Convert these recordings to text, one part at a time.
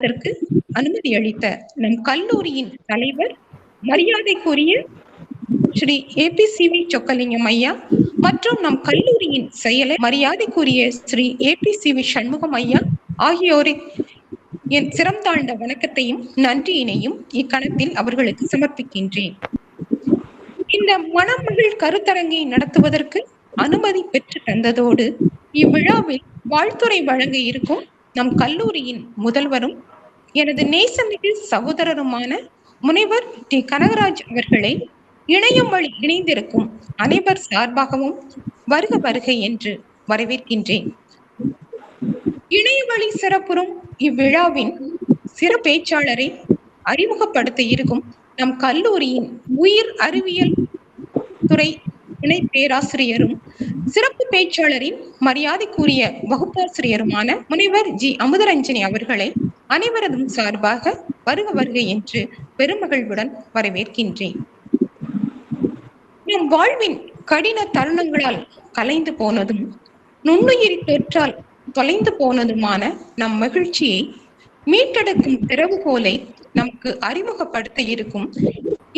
அதற்கு அனுமதி அளித்த நம் கல்லூரியின் தலைவர் மரியாதைக்குரிய ஸ்ரீ ஏபிசிவி சொக்கலிங்கம் ஐயா மற்றும் நம் கல்லூரியின் செயலர் மரியாதைக்குரிய ஸ்ரீ ஏபிசிவி சண்முகம் ஐயா ஆகியோரை என் சிரம் தாழ்ந்த வணக்கத்தையும் நன்றியினையும் இக்கணத்தில் அவர்களுக்கு சமர்ப்பிக்கின்றேன். இந்த மணமகள் கருத்தரங்கை நடத்துவதற்கு அனுமதி பெற்று தந்ததோடு இவ்விழாவில் வாழ்த்துரை வழங்க இருக்கும் நம் கல்லூரியின் முதல்வரும் எனது நேசமிகு சகோதரருமான முனைவர் டி கனகராஜ் அவர்களை இணையம் வழி இணைந்திருக்கும் அனைவர் சார்பாகவும் வருக வருக என்று வரவேற்கின்றேன். இணையவழி சிறப்புறும் இவ்விழாவின் சிறப்பேச்சாளரை அறிமுகப்படுத்த இருக்கும் நம் கல்லூரியின் உயிர் அறிவியல் துறை இணை பேராசிரியரும் சிறப்பு பேச்சாளரின் மரியாதைக்குரிய வகுப்பாசிரியருமான முனைவர் ஜி அமுதரஞ்சனி அவர்களை அனைவரதும் சார்பாக வருக வருக என்று பெருமகிழ்வுடன் வரவேற்கின்றேன். நம் வாழ்வின் கடின தருணங்களால் கலைந்து போனதும் நுண்ணுயிரி தொற்றால் தொலைந்து போனதுமான நம் மகிழ்ச்சியை மீட்டெடுக்கும் திறவுகோலை நமக்கு அறிமுகப்படுத்த இருக்கும்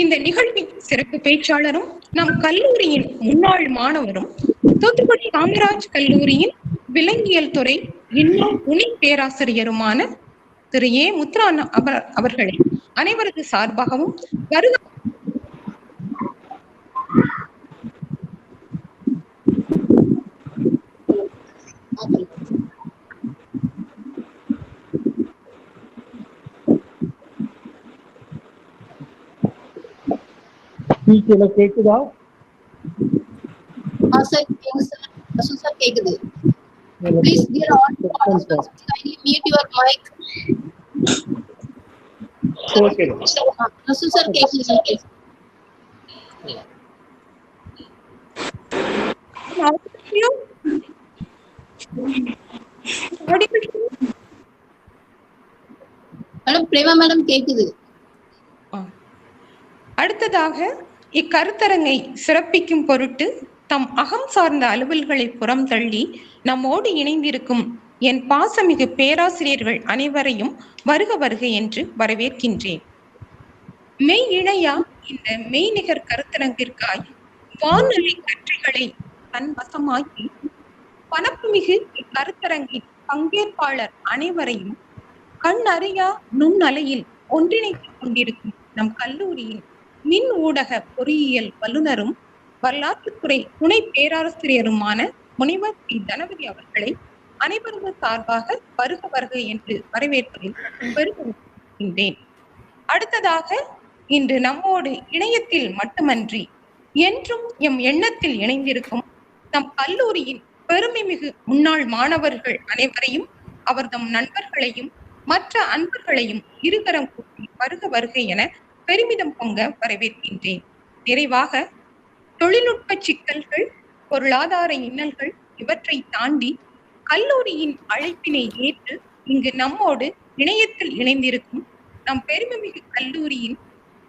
இந்த நிகழ்வின் சிறப்பு பேச்சாளரும் நம் கல்லூரியின் முன்னாள் மாணவரும் தூத்துக்குடி காமராஜ் கல்லூரியின் விலங்கியல் துறை இன்னும் துணை பேராசிரியருமான திரு ஏ முத்ரா அவர்களை அனைவரது சார்பாகவும் வருக கேக்குதா? சார் கேக்குது. Please dear all participants, kindly mute your mic. Okay. Sir கேக்குது. மேடம் பிரேமா மேடம் கேக்குது. அடுத்ததாக இக்கருத்தரங்கை சிறப்பிக்கும் பொருட்டு தம் அகம் சார்ந்த அலுவல்களை புறம் தள்ளி நம்மோடு இணைந்திருக்கும் என் பாசமிகு பேராசிரியர்கள் அனைவரையும் வருக வருக என்று வரவேற்கின்றேன். மெய் இணையா இந்த மெய்நிகர் கருத்தரங்கிற்காய் வானொலி கற்றைகளை தன் வசமாக்கி பணப்புமிகு இக்கருத்தரங்கின் பங்கேற்பாளர் அனைவரையும் கண் அறியா நுண்ணலையில் ஒன்றிணைத்துக் கொண்டிருக்கும் நம் கல்லூரியின் மின் ஊடக பொறியியல் வல்லுநரும் வரலாற்றுத்துறை துணை பேராசிரியருமான முனைவர் டி தனபதி அவர்களை அனைவரது சார்பாக வருக வருக என்று வரவேற்பதில் பெருமைப்படுகின்றேன். அடுத்ததாக இன்று நம்மோடு இணையத்தில் மட்டுமன்றி என்றும் எம் எண்ணத்தில் இணைந்திருக்கும் நம் கல்லூரியின் பெருமைமிகு முன்னாள் மாணவர்கள் அனைவரையும் அவர்தம் நண்பர்களையும் மற்ற அன்பர்களையும் இருகரம் கூப்பி வருக வருக என பெருமிதம் பொங்க வரவேற்கின்றேன். நிறைவாக தொழில்நுட்ப சிக்கல்கள், பொருளாதார இன்னல்கள் இவற்றை தாண்டி கல்லூரியின் அழைப்பினை ஏற்று இங்கு நம்மோடு இணையத்தில் இணைந்திருக்கும் நம் பெருமைமிகு கல்லூரியின்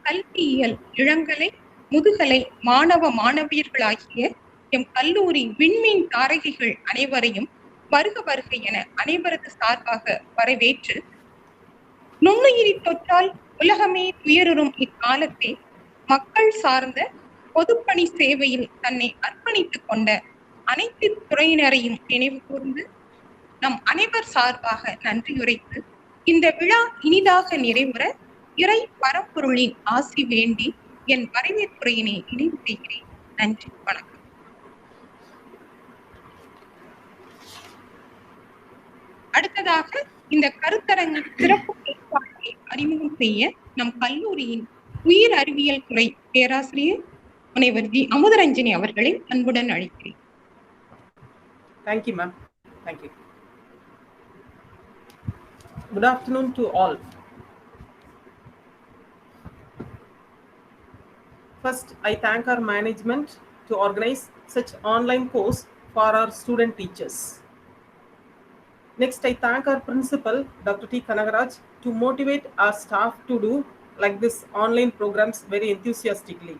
கல்வியியல் இளங்கலை முதுகலை மாணவ மாணவியர்களாகிய எம் கல்லூரி விண்மீன் தாரகைகள் அனைவரையும் வருக வருக என அனைவரது சார்பாக வரவேற்று நுண்ணுயிரி தொற்றால் உலகமே துயருறும் இக்காலத்தை மக்கள் சார்ந்த பொதுப்பணி சேவையில் தன்னை அர்ப்பணித்துக் கொண்ட அனைத்து துறையினரையும் நினைவு கூர்ந்து நம் அனைவர் சார்பாக நன்றியுரைத்து இந்த விழா இனிதாக நிறைவுற இறை பரம்பொருளின் ஆசி வேண்டி என் வரவேற்புரையினை இணைவு செய்கிறேன். நன்றி, வணக்கம். அடுத்ததாக இந்த கருத்தரங்கின் சிறப்பு பேச்சாளரை அறிமுகம் செய்ய நம் கல்லூரியின் உயிர் அறிவியல் துறை பேராசிரியர் முனைவர் ஜி அமுதரஞ்சனி அவர்களை அன்புடன் அழைக்கிறேன். Thank you, ma'am. Thank you. Good afternoon to all. First, I thank our management to organize such online course for our student teachers. Next, I thank our principal, Dr. T. Kanagaraj, to motivate our staff to do like this online programs very enthusiastically.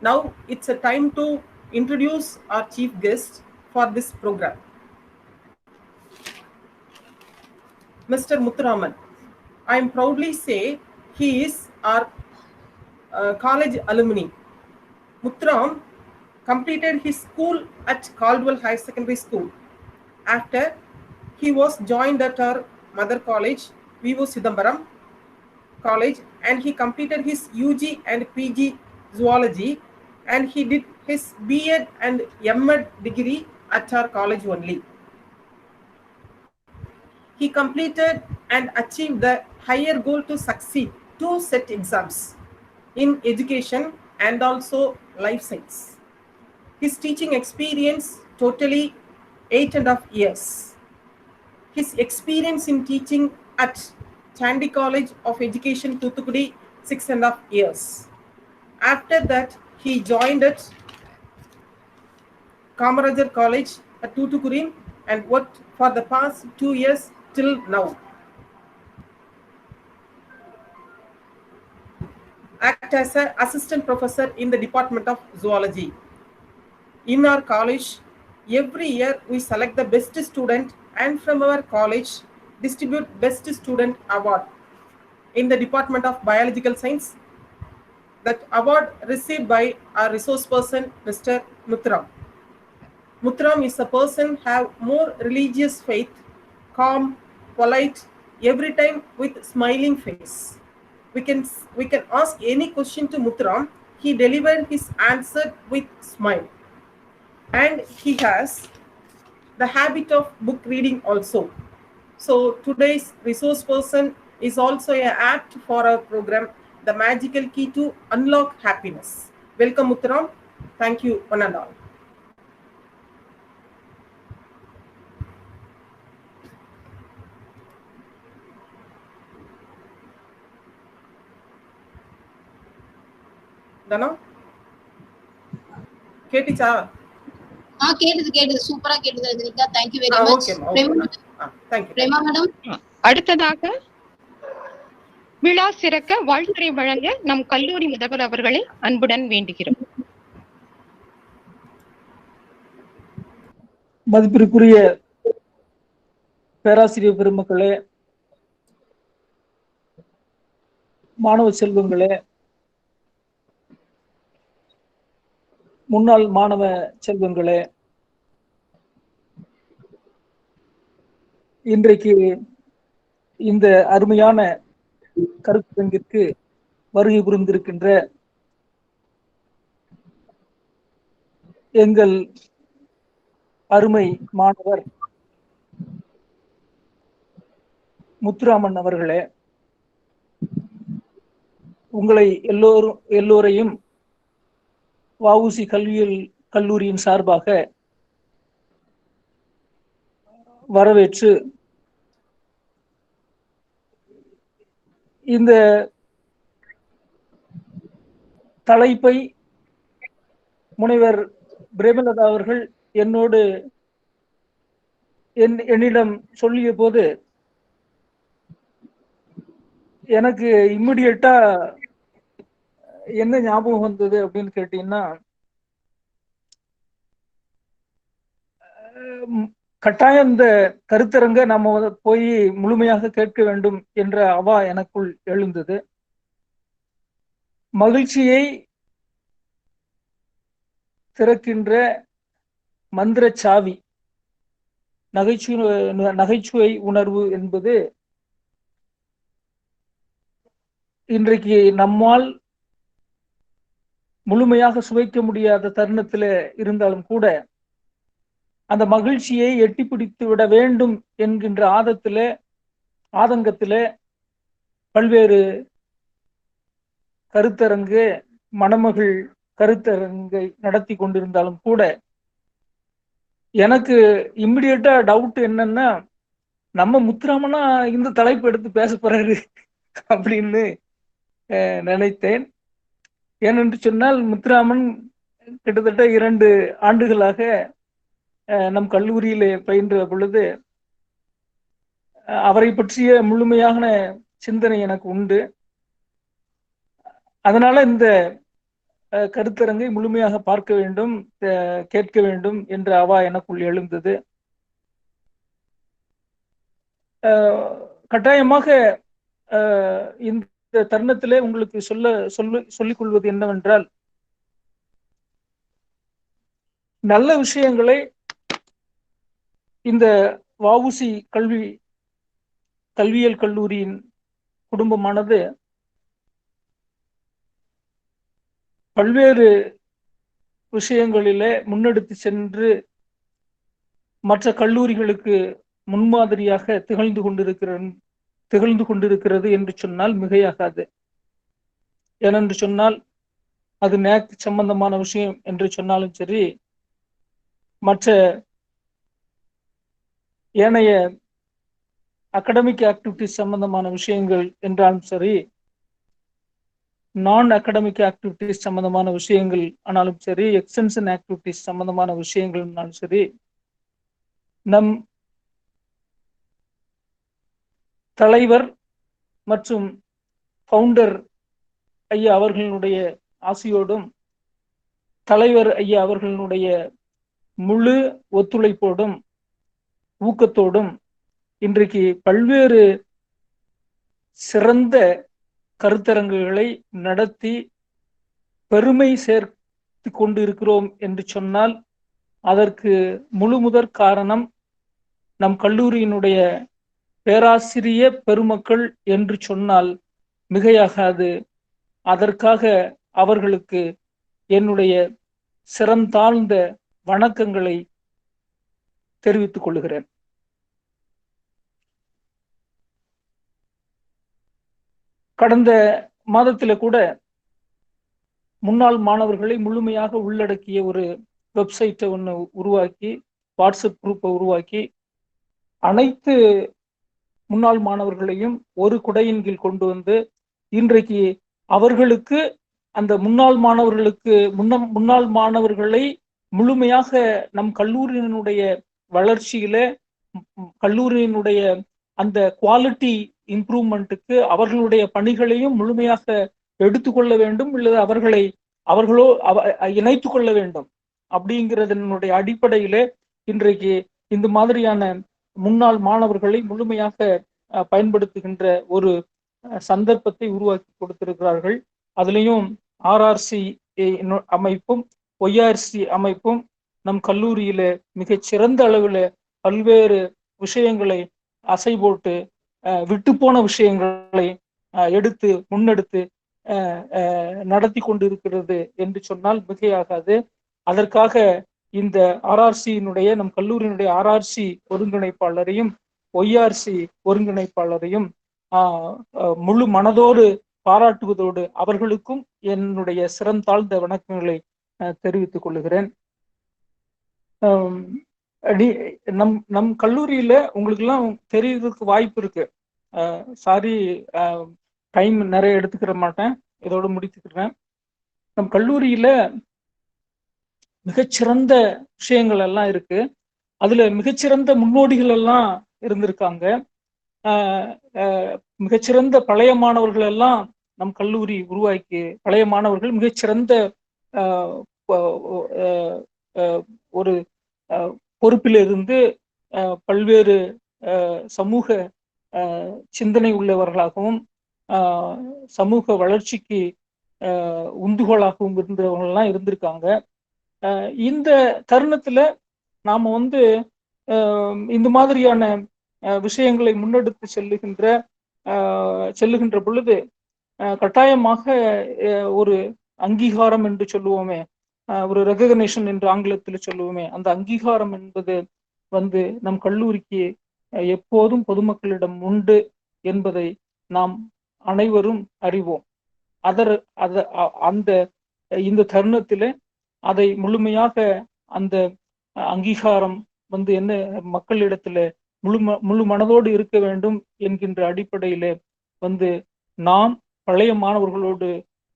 Now, it's a time to introduce our chief guest for this program, Mr. Muthuraman. I am proudly say he is our college alumni. Muthuram completed his school at Caldwell High Secondary School. After, he was joined at our mother college, Vivo Sidambaram College, and he completed his UG and PG zoology, and he did his B.Ed and M.Ed degree at our college only. He completed and achieved the higher goal to succeed 2 set exams in education and also life science. His teaching experience totally 8.5 years. His experience in teaching at Chandy College of Education, Thuthukudi, 6.5 years. After that, he joined at Kamarajar College at Tuticorin and worked for the past 2 years till now. Act as an assistant professor in the Department of Zoology. In our college, every year we select the best student and from our college distribute best student award in the Department of Biological Science. That award received by our resource person, Mr. Muthuram. Muthuram is a person have more religious faith, calm, polite, every time with smiling face. We can ask any question to Muthuram, he delivered his answer with smile. And he has the habit of book reading also. So today's resource person is also apt for our program, The Magical Key to Unlock Happiness. Welcome, Muthuram. Thank you, one and all. Dana? கேட்டுச்சா? கேட்டது சூப்பரா கேட்டது ரஜினிகா. Thank you very much. Thank you. Prema madam. அடுத்ததாக விழா சிறக்க வாழ்த்துரை வழங்க நம் கல்லூரி முதல்வர் அவர்களை அன்புடன் வேண்டுகிறோம். மதிப்பிற்குரிய பேராசிரியர் பெருமக்களே, மாணவ செல்வங்களே, முன்னாள் மாணவ செல்வங்களே, இன்றைக்கு இந்த அருமையான கருத்தரங்கிற்கு வருகை புரிந்திருக்கின்ற எங்கள் அருமை மாணவர் முத்துராமன் அவர்களே, உங்களை எல்லோரையும் வஉசி கல்வியியல் கல்லூரியின் சார்பாக வரவேற்று இந்த தலைப்பை முனைவர் பிரேமலதா அவர்கள் என்னிடம் சொல்லிய போது எனக்கு இம்மிடியட்டா என்ன ஞாபகம் வந்தது அப்படின்னு கேட்டீங்கன்னா, கட்டாயம் இந்த கருத்தரங்க நம்ம போய் முழுமையாக கேட்க வேண்டும் என்ற அவா எனக்குள் எழுந்தது. மகிழ்ச்சியை திறக்கின்ற மந்திர சாவி நகைச்சுவை உணர்வு என்பது இன்றைக்கு நம்மால் முழுமையாக சுவைக்க முடியாத தருணத்தில் இருந்தாலும் கூட அந்த மகிழ்ச்சியை எட்டி பிடித்து விட வேண்டும் என்கின்ற ஆதங்கத்திலே பல்வேறு கருத்தரங்கு மணமகள் கருத்தரங்கை நடத்தி கொண்டிருந்தாலும் கூட எனக்கு இம்மிடியட்டா டவுட் என்னன்னா, நம்ம முத்துராமனா இந்த தலைப்பு எடுத்து பேச போறாரு அப்படின்னு நினைத்தேன். ஏனென்று சொன்னால், முத்துராமன் கிட்டத்தட்ட 2 ஆண்டுகளாக நம் கல்லூரியிலே பயின்ற பொழுது அவரை பற்றிய முழுமையான சிந்தனை எனக்கு உண்டு. அதனால இந்த கருத்தரங்கை முழுமையாக பார்க்க வேண்டும், கேட்க வேண்டும் என்ற அவா எனக்குள் எழுந்தது. கட்டாயமாக இந்த தருணத்திலே உங்களுக்கு சொல்லிக் கொள்வது என்னவென்றால், நல்ல விஷயங்களை இந்த வஉசி கல்வியியல் கல்லூரியின் குடும்பமானது பல்வேறு விஷயங்களிலே முன்னெடுத்து சென்று மற்ற கல்லூரிகளுக்கு முன்மாதிரியாக திகழ்ந்து கொண்டிருக்கிறது என்று சொன்னால் மிகையாகாது. ஏனென்று சொன்னால், அது நேக் சம்பந்தமான விஷயம் என்று சொன்னாலும் சரி, மற்ற ஏனைய அகடமிக் ஆக்டிவிட்டிஸ் சம்பந்தமான விஷயங்கள் என்றாலும் சரி, நான் அகடமிக் ஆக்டிவிட்டிஸ் சம்பந்தமான விஷயங்கள் ஆனாலும் சரி, எக்ஸ்டென்ஷன் ஆக்டிவிட்டிஸ் சம்பந்தமான விஷயங்கள்னாலும் சரி, நம் தலைவர் மற்றும் ஃபவுண்டர் ஐயா அவர்களுடைய ஆசையோடும், தலைவர் ஐயா அவர்களுடைய முழு ஒத்துழைப்போடும் ஊக்கத்தோடும் இன்றைக்கு பல்வேறு சிறந்த கருத்தரங்குகளை நடத்தி பெருமை சேர்த்து கொண்டு இருக்கிறோம் என்று சொன்னால், அதற்கு முழுமுதற் காரணம் நம் கல்லூரியினுடைய பேராசிரிய பெருமக்கள் என்று சொன்னால் மிகையாகாது. அதற்காக அவர்களுக்கு என்னுடைய சிறந்தாழ்ந்த வணக்கங்களை தெரிவித்துக் கொள்கிறேன். கடந்த மாதத்தில் கூட முன்னாள் மாணவர்களை முழுமையாக உள்ளடக்கிய ஒரு வெப்சைட்டை ஒன்று உருவாக்கி, வாட்ஸ்அப் குரூப்பை உருவாக்கி, அனைத்து முன்னாள் மாணவர்களையும் ஒரு குடையின் கீழ் கொண்டு வந்து இன்றைக்கு அவர்களுக்கு அந்த முன்னாள் மாணவர்களை முழுமையாக நம் கல்லூரியினுடைய வளர்ச்சியில, கல்லூரியினுடைய அந்த குவாலிட்டி இம்ப்ரூவ்மெண்ட்டுக்கு அவர்களுடைய பணிகளையும் முழுமையாக எடுத்துக்கொள்ள வேண்டும், இல்லது அவர்களோ இணைத்துக் கொள்ள வேண்டும் அப்படிங்கிறதனுடைய அடிப்படையில இன்றைக்கு இந்த மாதிரியான முன்னாள் மாணவர்களை முழுமையாக பயன்படுத்துகின்ற ஒரு சந்தர்ப்பத்தை உருவாக்கி கொடுத்திருக்கிறார்கள். அதுலேயும் ஆர்ஆர்சி அமைப்பும் ஒய்ஆர்சி அமைப்பும் நம் கல்லூரியில மிகச் சிறந்த அளவில் பல்வேறு விஷயங்களை அசை போட்டு விட்டு போன விஷயங்களை முன்னெடுத்து நடத்தி கொண்டிருக்கிறது என்று சொன்னால் மிகையாகாது. அதற்காக இந்த ஆர்ஆர்சியினுடைய நம் கல்லூரியினுடைய ஆர்ஆர்சி ஒருங்கிணைப்பாளரையும் ஒய்ஆர்சி ஒருங்கிணைப்பாளரையும் முழு மனதோடு பாராட்டுவதோடு அவர்களுக்கும் என்னுடைய சிறந்தாழ்ந்த வணக்கங்களை தெரிவித்துக் கொள்கிறேன். நம் கல்லூரியில உங்களுக்கு எல்லாம் தெரியறதுக்கு வாய்ப்பு இருக்கு. சாரி, டைம் நிறைய எடுத்துக்கிற மாட்டேன், இதோடு முடித்துக்கிறேன். நம் கல்லூரியில மிகச்சிறந்த விஷயங்கள் எல்லாம் இருக்கு. அதுல மிகச்சிறந்த முன்னோடிகள் எல்லாம் இருந்திருக்காங்க. மிகச்சிறந்த பழைய மாணவர்கள் எல்லாம் நம் கல்லூரி உருவாக்கி, பழைய மாணவர்கள் மிகச்சிறந்த ஒரு பொறுப்பில் இருந்து பல்வேறு சமூக சிந்தனை உள்ளவர்களாகவும் சமூக வளர்ச்சிக்கு உந்துகோலாகவும் இருந்தவர்கள்லாம் இருந்திருக்காங்க. இந்த தருணத்துல நாம இந்த மாதிரியான விஷயங்களை முன்னெடுத்து செல்லுகின்ற பொழுது கட்டாயமாக ஒரு அங்கீகாரம் என்று சொல்லுவோமே, ஒரு ரெகக்னேஷன் என்று ஆங்கிலத்தில் சொல்லுவோமே, அந்த அங்கீகாரம் என்பது நம் கல்லூரிக்கு எப்போதும் பொதுமக்களிடம் உண்டு என்பதை நாம் அனைவரும் அறிவோம். இந்த தருணத்திலே அதை முழுமையாக அந்த அங்கீகாரம் என்ன மக்களிடத்துல முழு மனதோடு இருக்க வேண்டும் என்கின்ற அடிப்படையிலே நாம் பழைய மாணவர்களோடு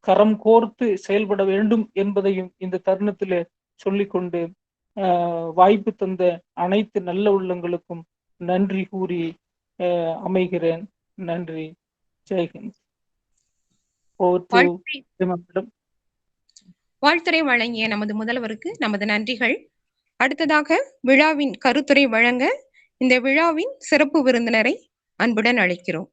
கரம் கோர்த்து செயல்பட வேண்டும் என்பதையும் இந்த தருணத்திலே சொல்லிக்கொண்டு வாய்ப்பு தந்த அனைத்து நல்ல உள்ளங்களுக்கும் நன்றி கூறி அமைகிறேன். நன்றி. ஜெய்ஹிந்த். வாழ்த்துரை வழங்கிய நமது முதல்வருக்கு நமது நன்றிகள். அடுத்ததாக விழாவின் கருத்துரை வழங்க இந்த விழாவின் சிறப்பு விருந்தினரை அன்புடன் அழைக்கிறோம்.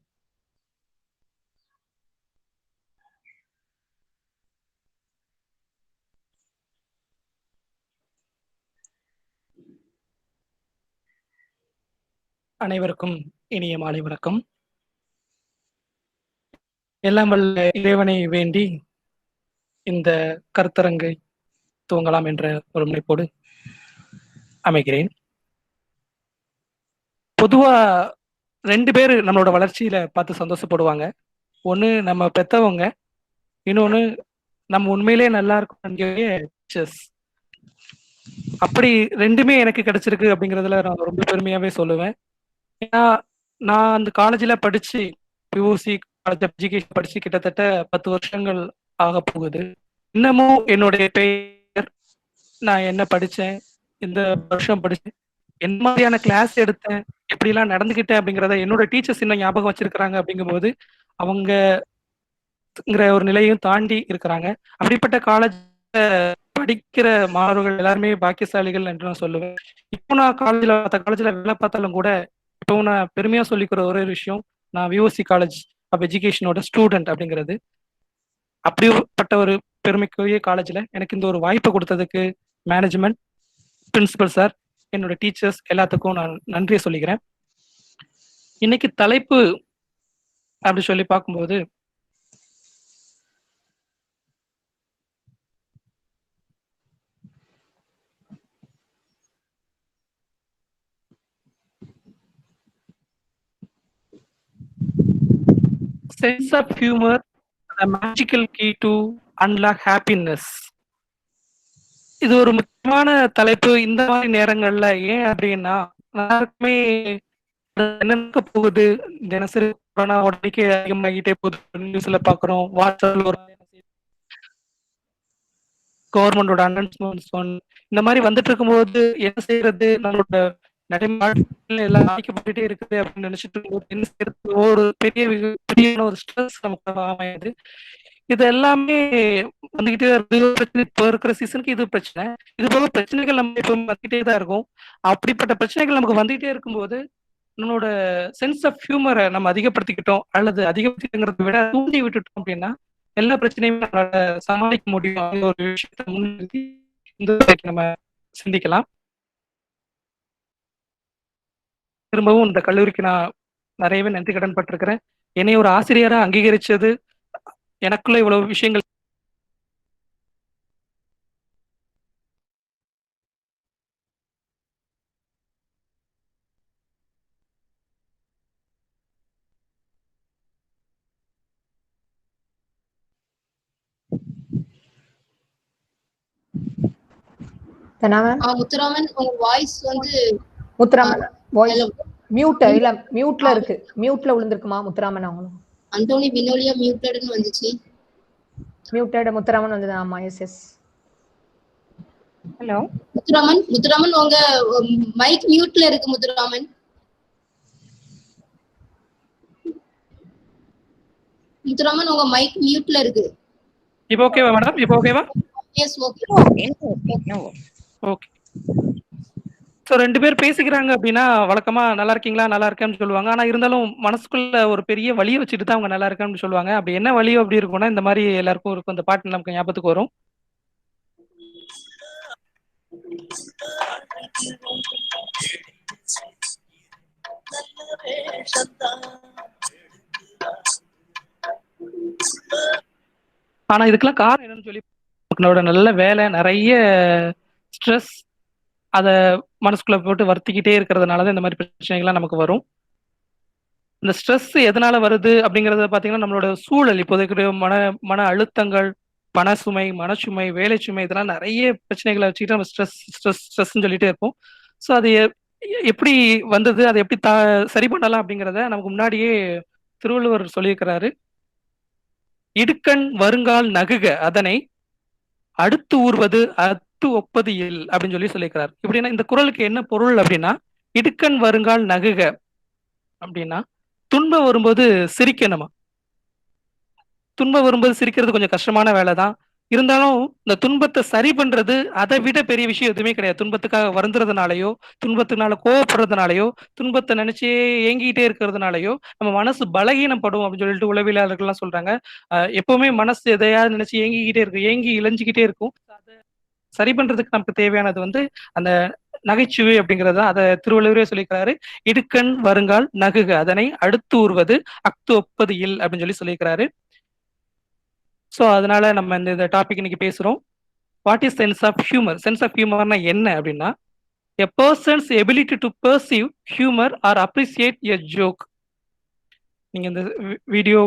அனைவருக்கும் இனிய மாலை வணக்கம். எல்லாம் வல்ல இறைவனை வேண்டி இந்த கருத்தரங்கை துவங்கலாம் என்ற ஒரு முனைப்போடு அமைகிறேன். பொதுவா 2 பேர் நம்மளோட வளர்ச்சியில பார்த்து சந்தோஷப்படுவாங்க. ஒண்ணு நம்ம பெத்தவங்க, இன்னொன்னு நம்ம உண்மையிலேயே நல்லா இருக்கும் டீச்சர்ஸ். அப்படி 2மே எனக்கு கிடைச்சிருக்கு அப்படிங்கிறதுல நான் ரொம்ப பெருமையாவே சொல்லுவேன். ஏன்னா நான் அந்த காலேஜில் படிச்சு பியூசி காலேஜ் ஆஃப் எஜுகேஷன் படிச்சு கிட்டத்தட்ட 10 வருஷங்கள் ஆக போகுது. இன்னமும் என்னுடைய பெயர், நான் என்ன படித்தேன், இந்த வருஷம் படித்தேன், என்ன மாதிரியான கிளாஸ் எடுத்தேன், எப்படிலாம் நடந்துக்கிட்டேன் அப்படிங்கிறத என்னோட டீச்சர்ஸ் இன்னும் ஞாபகம் வச்சிருக்கிறாங்க. அப்படிங்கும்போது அவங்கங்கிற ஒரு நிலையும் தாண்டி இருக்கிறாங்க. அப்படிப்பட்ட காலேஜ் படிக்கிற மாணவர்கள் எல்லாருமே பாக்கியசாலிகள் என்று நான் சொல்லுவேன். இப்போ நான் காலேஜில் வேலை பார்த்தாலும் கூட இப்போ நான் பெருமையா சொல்லிக்கிற ஒரே விஷயம், நான் விஓசி காலேஜ் ஆஃப் எஜுகேஷனோட ஸ்டூடெண்ட் அப்படிங்கிறது. அப்படிப்பட்ட ஒரு பெருமைக்குரிய காலேஜில் எனக்கு இந்த ஒரு வாய்ப்பை கொடுத்ததுக்கு மேனேஜ்மெண்ட், பிரின்சிபல் சார், என்னோட டீச்சர்ஸ் எல்லாத்துக்கும் நான் நன்றியை சொல்லிக்கிறேன். இன்னைக்கு தலைப்பு அப்படி சொல்லி பார்க்கும்போது sense of humour, the magical key to unlock happiness. இது ஒரு முக்கியமான தலைப்பு இந்த மாதிரி நேரங்கள்ல. ஏன் அப்படின்னா எல்லாருக்குமே என்ன நடக்க போகுது, தினசரி கொரோனா உடனே அதிகமாகிட்டே போகுது, நியூஸ்ல பாக்குறோம், வாட்ஸ்அப்ல ஒரு கவர்மெண்டோட அனௌன்ஸ்மெண்ட்ஸ் இந்த மாதிரி வந்துட்டு இருக்கும்போது என்ன செய்யறது, நம்மளோட நடைமுறை எல்லாம் பாதிக்கப்பட்டுட்டே இருக்குது அப்படின்னு நினைச்சிட்டு இருக்கும்போது என்ன செய்யறது, ஒரு பெரிய ஒரு ஸ்ட்ரெஸ் நமக்கு அமையுது. இது எல்லாமே வந்துகிட்டே பிரச்சனை. இப்போ இருக்கிற சீசனுக்கு இது பிரச்சனை, இது போல பிரச்சனைகள் நம்ம இப்போ வந்துகிட்டே தான் இருக்கும். அப்படிப்பட்ட பிரச்சனைகள் நமக்கு வந்துகிட்டே இருக்கும்போது நம்மளோட சென்ஸ் ஆஃப் ஹியூமரை நம்ம அதிகப்படுத்திக்கிட்டோம், அல்லது அதிகப்படுத்திக்கிறத விட தூண்டி விட்டுட்டோம் அப்படின்னா எல்லா பிரச்சனையுமே நம்மளால சமாளிக்க முடியும். ஒரு விஷயத்தை முன்னிறுத்தி இந்த நம்ம சிந்திக்கலாம். திரும்பவும் இந்த கல்லூரிக்கு நான் நிறையவே நன்றி கடன் பட்டிருக்கிறேன். என்னை ஒரு ஆசிரியரா அங்கீகரிச்சது, எனக்குள்ள இவ்வளவு விஷயங்கள் முத்துராமன், உங்க வாய்ஸ் வந்து முத்துராமன் வாய்ஸ் மியூட்ல இருக்கு. மியூட்ல விழுந்திருக்குமா முத்துராமன்? அவங்களும் அந்தோனி வினோலியா மியூட்டட்னு வந்துச்சு. மியூட்டட் முத்துராமன் வந்தது. ஆமா, எஸ். ஹலோ முத்துராமன் உங்க மைக் மியூட்ல இருக்கு. முத்துராமன் உங்க மைக் மியூட்ல இருக்கு. இப்போ ஓகேவா மேடம்? இப்போ ஓகேவா? S, okay. ஓகே. ஸோ 2 பேர் பேசிக்கிறாங்க அப்படின்னா வழக்கமா நல்லா இருக்கீங்களா, நல்லா இருக்கேன்னு சொல்லுவாங்க. ஆனா இருந்தாலும் மனசுக்குள்ள ஒரு பெரிய வலியை வச்சுட்டு தான் அவங்க நல்லா இருக்கேன்னு சொல்லுவாங்க. அப்படி என்ன வலியோ அப்படி இருக்கும்னா இந்த மாதிரி எல்லாருக்கும் இருக்கும். இந்த பாட்டு நமக்கு ஞாபகத்துக்கு வரும். ஆனா இதுக்கெல்லாம் காரணம் என்னன்னு சொல்லி, நல்ல வேலை, நிறைய ஸ்ட்ரெஸ், அதை மனசுக்குள்ள போட்டு வருத்திக்கிட்டே இருக்கிறதுனாலதான் இந்த மாதிரி பிரச்சனைகள்லாம் நமக்கு வரும். இந்த ஸ்ட்ரெஸ் எதனால வருது அப்படிங்கறத பாத்தீங்கன்னா நம்மளோட சூழல், இப்போதைக்கு மன அழுத்தங்கள், பணசுமை, மனசுமை, வேலை சுமை, இதெல்லாம் நிறைய பிரச்சனைகளை வச்சுக்கிட்டு நம்ம ஸ்ட்ரெஸ் சொல்லிட்டே இருப்போம். ஸோ அது எப்படி வந்தது, அதை எப்படி சரி பண்ணலாம் அப்படிங்கிறத நமக்கு முன்னாடியே திருவள்ளுவர் சொல்லியிருக்கிறாரு. இடுக்கண் வருங்கால் நகுக அதனை அடுத்து ஊர்வது அத்து ஒப்பது இல் அப்படின்னு சொல்லியிருக்கிறார். இப்படின்னா இந்த குறளுக்கு என்ன பொருள் அப்படின்னா, இடுக்கண் வருங்கால் நகுக அப்படின்னா துன்பம் வரும்போது சிரிக்கணுமா. துன்பம் வரும்போது சிரிக்கிறது கொஞ்சம் கஷ்டமான வேலை தான். இருந்தாலும் இந்த துன்பத்தை சரி பண்றது அதை விட பெரிய விஷயம் எதுவுமே கிடையாது. துன்பத்துக்காக வருந்துறதுனாலயோ, துன்பத்தினால கோவப்படுறதுனாலயோ, துன்பத்தை நினைச்சே ஏங்கிட்டே இருக்கிறதுனாலயோ நம்ம மனசு பலகீனப்படும் அப்படின்னு சொல்லிட்டு உளவியலாளர்கள்லாம் சொல்றாங்க. எப்பவுமே மனசு எதையாவது நினைச்சு ஏங்கி இழைஞ்சிக்கிட்டே இருக்கும். அதை சரி பண்றதுக்கு நமக்கு தேவையானது வந்து அந்த நகைச்சுவை அப்படிங்கிறது அதை திருவள்ளுவரே சொல்லியிருக்கிறாரு. இடுக்கண் வருங்கால் நகுக அதனை அடுத்து ஊர்வது அக்து ஒப்பது இல் அப்படின்னு சொல்லியிருக்கிறாரு. ஸோ அதனால நம்ம இந்த டாபிக் இன்னைக்கு பேசுறோம். What is sense of humour? Sense of ஹியூமர்னா என்ன அப்படின்னா, a person's ability to perceive humor or appreciate a joke. நீங்க இந்த வீடியோ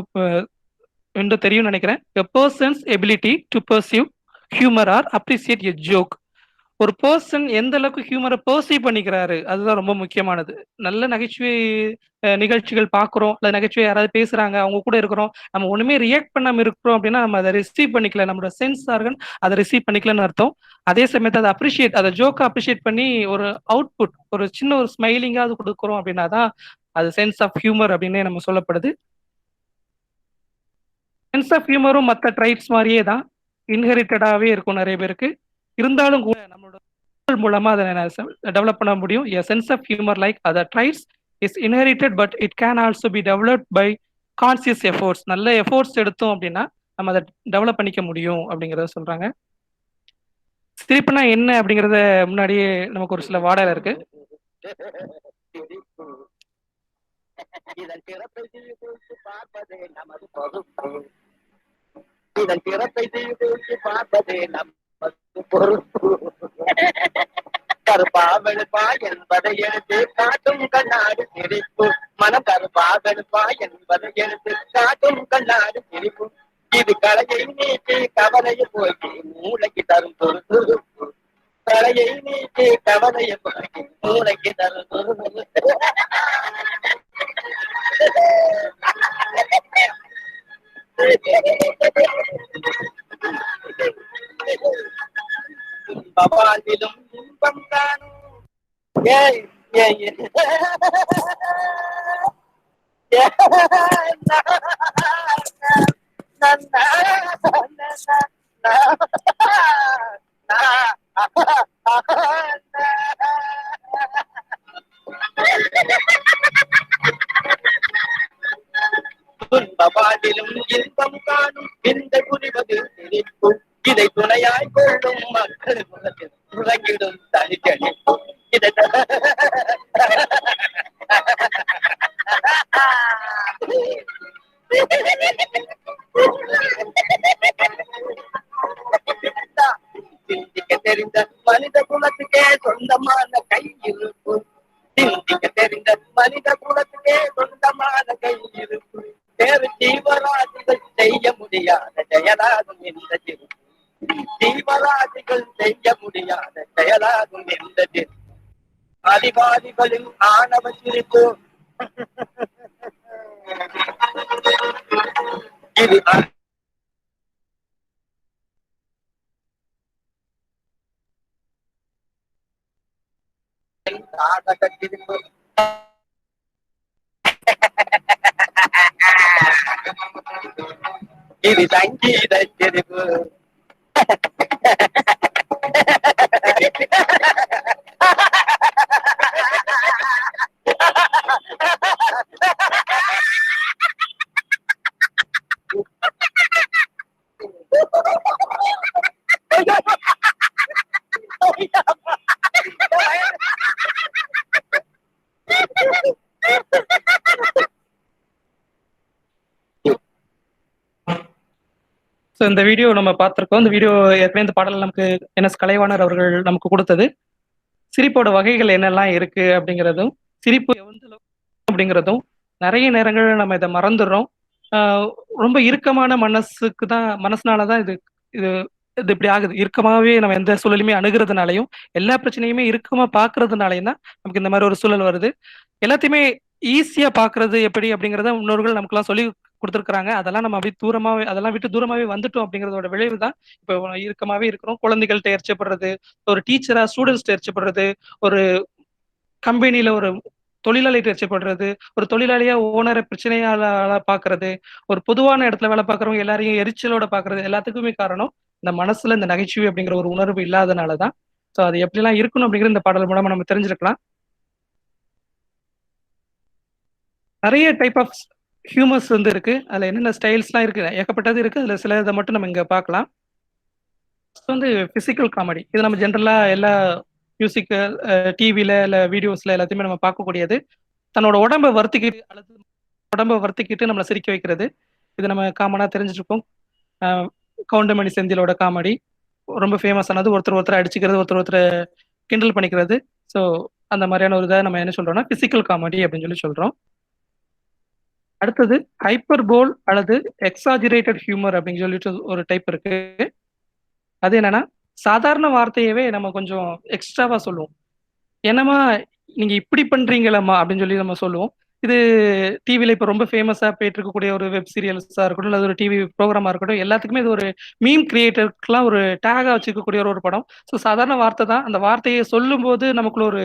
இன்னும் தெரியும்னு நினைக்கிறேன். a person's ability to perceive humor or appreciate a joke. ஒரு பர்சன் எந்த அளவுக்கு ஹியூமரை பர்சீவ் பண்ணிக்கிறாரு அதுதான் ரொம்ப முக்கியமானது. நல்ல நகைச்சுவை நிகழ்ச்சிகள் பார்க்குறோம், இல்லை நகைச்சுவை யாராவது பேசுறாங்க, அவங்க கூட இருக்கிறோம், நம்ம ஒண்ணுமே ரியாக்ட் பண்ணாம இருக்கிறோம் அப்படின்னா நம்ம அதை ரிசீவ் பண்ணிக்கல, நம்மளோட சென்ஸ் ஆர்கன் அதை ரிசீவ் பண்ணிக்கலன்னு அர்த்தம். அதே சமயத்தை அதை அப்ரிஷியேட், அதை ஜோக்கை அப்ரிஷியேட் பண்ணி ஒரு அவுட்புட், ஒரு சின்ன ஒரு ஸ்மைலிங்காவது கொடுக்குறோம் அப்படின்னா தான் அது சென்ஸ் ஆஃப் ஹியூமர் அப்படின்னே நம்ம சொல்லப்படுது. சென்ஸ் ஆஃப் ஹியூமரும் மற்ற ட்ரைட்ஸ் மாதிரியே தான் இன்ஹெரிட்டடாகவே இருக்கும் நிறைய பேருக்கு. இருந்தாலும் கூட நம்மளோட மூலமா அதை டெவலப் பண்ண முடியும். a sense of humor like other traits is inherited but it can also be developed by conscious efforts. நல்ல எஃபோர்ட்ஸ் எடுத்தோம் அப்படின்னா நம்ம அதை டெவலப் பண்ணிக்க முடியும் அப்படிங்கிறத சொல்றாங்க. சிரிப்புனா என்ன அப்படிங்கறத முன்னாடியே நமக்கு ஒரு சில வாடகை இருக்கு. இதன் பிறப்பை தூக்கி பார்ப்பதே நமது பொறுப்பு. இதன் பிறப்பை தூக்கி பார்ப்பதே நமது பொறுப்பு. கருப்பா வெளுப்பா என்பதை எடுத்து காட்டும் கண்ணாடி சிரிப்பு. மனம் கருப்பா வெளுப்பா என்பதை எடுத்து காட்டும் கண்ணாடி சிரிப்பு. இது கலையை நீக்கி கவலையை போக்கி மூளைக்கு தரும் பொறுப்பு. கலையை நீக்கி கவலையை போக்கி மூளைக்கு தரும் பொறுப்பு. பவானிலும் இன்பம் காணும். துன்பபாட்டிலும் இன்பம் காணும் இந்த புரிவது சிரிப்பு. இதை துணையாய் கொள்ளும் மக்கள் முகத்தில் உறங்கிடும் தனிக்கணிப்பு. இதை சிந்திக்க தெரிந்த மனித குலத்துக்கே சொந்தமான கை இருப்பு. சிந்திக்க தெரிந்த மனித குலத்துக்கே சொந்தமான கை இருப்பு. வேறு ஜீவராசிகள் செய்ய முடியாத செயலாகும் இந்த சிரிப்பு. ஜீவராசிகள் செய்ய முடியாத செயலாகும் இந்த சிரிப்பு. அதிகாரிகளின் ஆணவ சிரிப்பு. இது நாடக சிரிப்பு. இது சங்கீத சிரிப்பு. ஸோ இந்த வீடியோ நம்ம பார்த்துருக்கோம். இந்த வீடியோ ஏற்கனவே இந்த பாடல் நமக்கு என்எஸ் கலைவாணர் அவர்கள் நமக்கு கொடுத்தது. சிரிப்போட வகைகள் என்னெல்லாம் இருக்கு அப்படிங்கிறதும், சிரிப்பு அப்படிங்கிறதும் நிறைய நேரங்கள் நம்ம இதை மறந்துடுறோம். ரொம்ப இறுக்கமான மனசுனாலதான் இது இது இது இப்படி ஆகுது. இறுக்கமாவே நம்ம எந்த சூழலுமே அணுகிறதுனாலையும் எல்லா பிரச்சனையுமே இறுக்கமா பாக்குறதுனாலையும் தான் நமக்கு இந்த மாதிரி ஒரு சூழல் வருது. எல்லாத்தையுமே ஈஸியா பாக்குறது எப்படி அப்படிங்கிறத முன்னோர்கள் நமக்கு எல்லாம் சொல்லி கொடுத்துருக்காங்க. அதெல்லாம் நம்ம அப்படி தூரமாவே அதெல்லாம் விட்டு தூரமாவே வந்துட்டோம் அப்படிங்கிறதோட விளைவு தான் இப்போ இறுக்கமாவே இருக்கிறோம். குழந்தைகள்கிட்ட எரிச்சப்படுறது, ஒரு டீச்சரா ஸ்டூடெண்ட்ஸ்ட எரிச்சப்படுறது, ஒரு கம்பெனியில ஒரு தொழிலாளிகிட்ட எரிச்சப்படுறது, ஒரு தொழிலாளியா ஓனரை பிரச்சனையால பாக்குறது, ஒரு பொதுவான இடத்துல வேலை பார்க்கறவங்க எல்லாரையும் எரிச்சலோட பாக்குறது, எல்லாத்துக்குமே காரணம் இந்த மனசுல இந்த நகைச்சுவை அப்படிங்கிற ஒரு உணர்வு இல்லாதனாலதான். ஸோ அது எப்படிலாம் இருக்கணும் அப்படிங்கிற இந்த பாடல் மூலமா நம்ம தெரிஞ்சிருக்கலாம். நிறைய டைப் ஆஃப் ஹியூமர்ஸ் இருக்கு. அதுல என்னென்ன ஸ்டைல்ஸ்லாம் இருக்கு, ஏகப்பட்டது இருக்கு. அதுல சில இதை மட்டும் நம்ம இங்க பார்க்கலாம். பிசிக்கல் காமெடி, இது நம்ம ஜென்ரலா எல்லா மியூசிக், டிவில இல்ல வீடியோஸ்ல எல்லாத்தையுமே நம்ம பார்க்கக்கூடியது. தன்னோட உடம்ப வருத்திக்கிட்டு அல்லது உடம்ப வருத்திக்கிட்டு நம்மள சிரிக்க வைக்கிறது. இது நம்ம காமனா தெரிஞ்சிருப்போம். கவுண்டமணி செந்திலோட காமெடி ரொம்ப ஃபேமஸ் ஆனது. ஒருத்தர் அடிச்சுக்கிறது, ஒருத்தர் கிண்டல் பண்ணிக்கிறது. ஸோ அந்த மாதிரியான ஒரு இதை நம்ம என்ன சொல்றோம்னா பிசிக்கல் காமெடி அப்படின்னு சொல்லி சொல்றோம். அடுத்தது ஹைப்பர்போல் அல்லது எக்ஸாஜரேட்டட் ஹியூமர் அப்படின்னு சொல்லிட்டு ஒரு டைப் இருக்கு. அது என்னன்னா சாதாரண வார்த்தையவே நம்ம கொஞ்சம் எக்ஸ்ட்ராவா சொல்லுவோம். என்னம்மா நீங்க இப்படி பண்றீங்களம்மா அப்படின்னு சொல்லி நம்ம சொல்லுவோம். இது டிவில இப்ப ரொம்ப ஃபேமஸா போயிட்டு இருக்கக்கூடிய ஒரு வெப் சீரியல்ஸா இருக்கட்டும், இல்ல ஒரு டிவி ப்ரோக்ராமா இருக்கட்டும், எல்லாத்துக்குமே இது ஒரு மீம் கிரியேட்டருக்குலாம் ஒரு டேகா வச்சுக்கக்கூடிய ஒரு படம். ஸோ சாதாரண வார்த்தை தான். அந்த வார்த்தையை சொல்லும்போது நமக்குள்ள ஒரு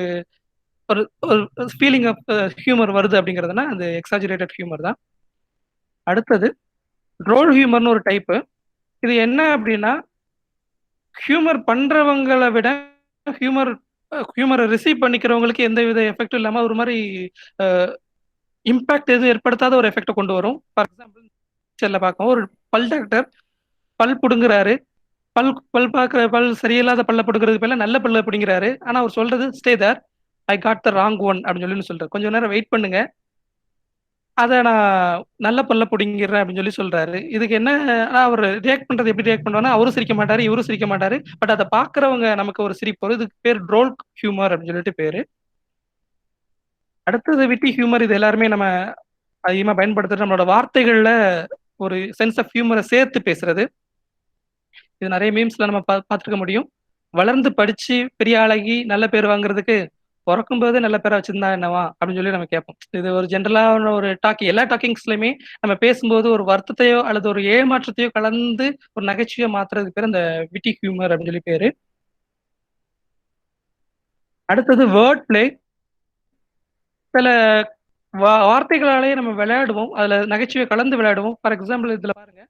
ஒரு ஒரு ஃபீலிங் ஆஃப் ஹியூமர் வருது அப்படிங்கிறதுனா அது எக்ஸாஜரேட்டட் ஹியூமர் தான். அடுத்தது ட்ரோல் ஹியூமர்னு ஒரு டைப்பு. இது என்ன அப்படின்னா ஹியூமர் பண்றவங்களை விட ஹியூமரை ரிசீவ் பண்ணிக்கிறவங்களுக்கு எந்த வித எஃபெக்டும் இல்லாம ஒரு மாதிரி இம்பாக்ட் எதுவும் ஏற்படுத்தாத ஒரு எஃபெக்டை கொண்டு வரும். ஃபார் எக்ஸாம்பிள் பார்க்கும் ஒரு பல் டாக்டர் பல் புடுங்குறாரு. பல் சரியில்லாத பல்ல பிடுங்கிறதுக்கு மேல நல்ல பல்ல பிடிங்கிறாரு. ஆனா அவர் சொல்றது stay there, I got the wrong one அப்படின்னு சொல்லி சொல்றாரு. கொஞ்சம் நேரம் வெயிட் பண்ணுங்க, அதை நான் நல்ல பல்ல பிடிங்கிறேன் அப்படின்னு சொல்லி சொல்றாரு. இதுக்கு என்ன அவர் ரியாக்ட் பண்றது எப்படி ரியாக்ட் பண்ணுவாங்கன்னா அவரும் சிரிக்க மாட்டாரு, இவரும் சிரிக்க மாட்டாரு. பட் அதை பாக்குறவங்க நமக்கு ஒரு சிரிப்பு வரும். இதுக்கு பேர் ட்ரோல் ஹியூமர் அப்படின்னு சொல்லிட்டு பேரு. அடுத்தது விட்டி ஹியூமர். இது எல்லாருமே நம்ம அதிகமா பயன்படுத்துறது நம்மளோட வார்த்தைகள்ல ஒரு சென்ஸ் ஆஃப் ஹியூமரை சேர்த்து பேசுறது. இது நிறைய மீம்ஸ்ல நம்ம பார்த்துருக்க முடியும். வளர்ந்து படிச்சு பெரிய ஆளாகி நல்ல பேர் வாங்குறதுக்கு பிறக்கும் போதே நல்ல பேரா வச்சிருந்தா என்னவா அப்படின்னு சொல்லி நம்ம கேட்போம். இது ஒரு ஜென்ரலான ஒரு எல்லா டாக்கிங்ஸ்லயுமே நம்ம பேசும்போது ஒரு வருத்தத்தையோ அல்லது ஒரு ஏமாற்றத்தையோ கலந்து ஒரு நகைச்சுவையை மாத்துறதுக்கு பேர் அந்த விட்டி ஹியூமர் அப்படின்னு சொல்லி பேரு. அடுத்தது வேர்ட் பிளே. சில வார்த்தைகளாலேயே நம்ம விளையாடுவோம், அதுல நகைச்சுவை கலந்து விளையாடுவோம். ஃபார் எக்ஸாம்பிள் இதுல பாருங்க,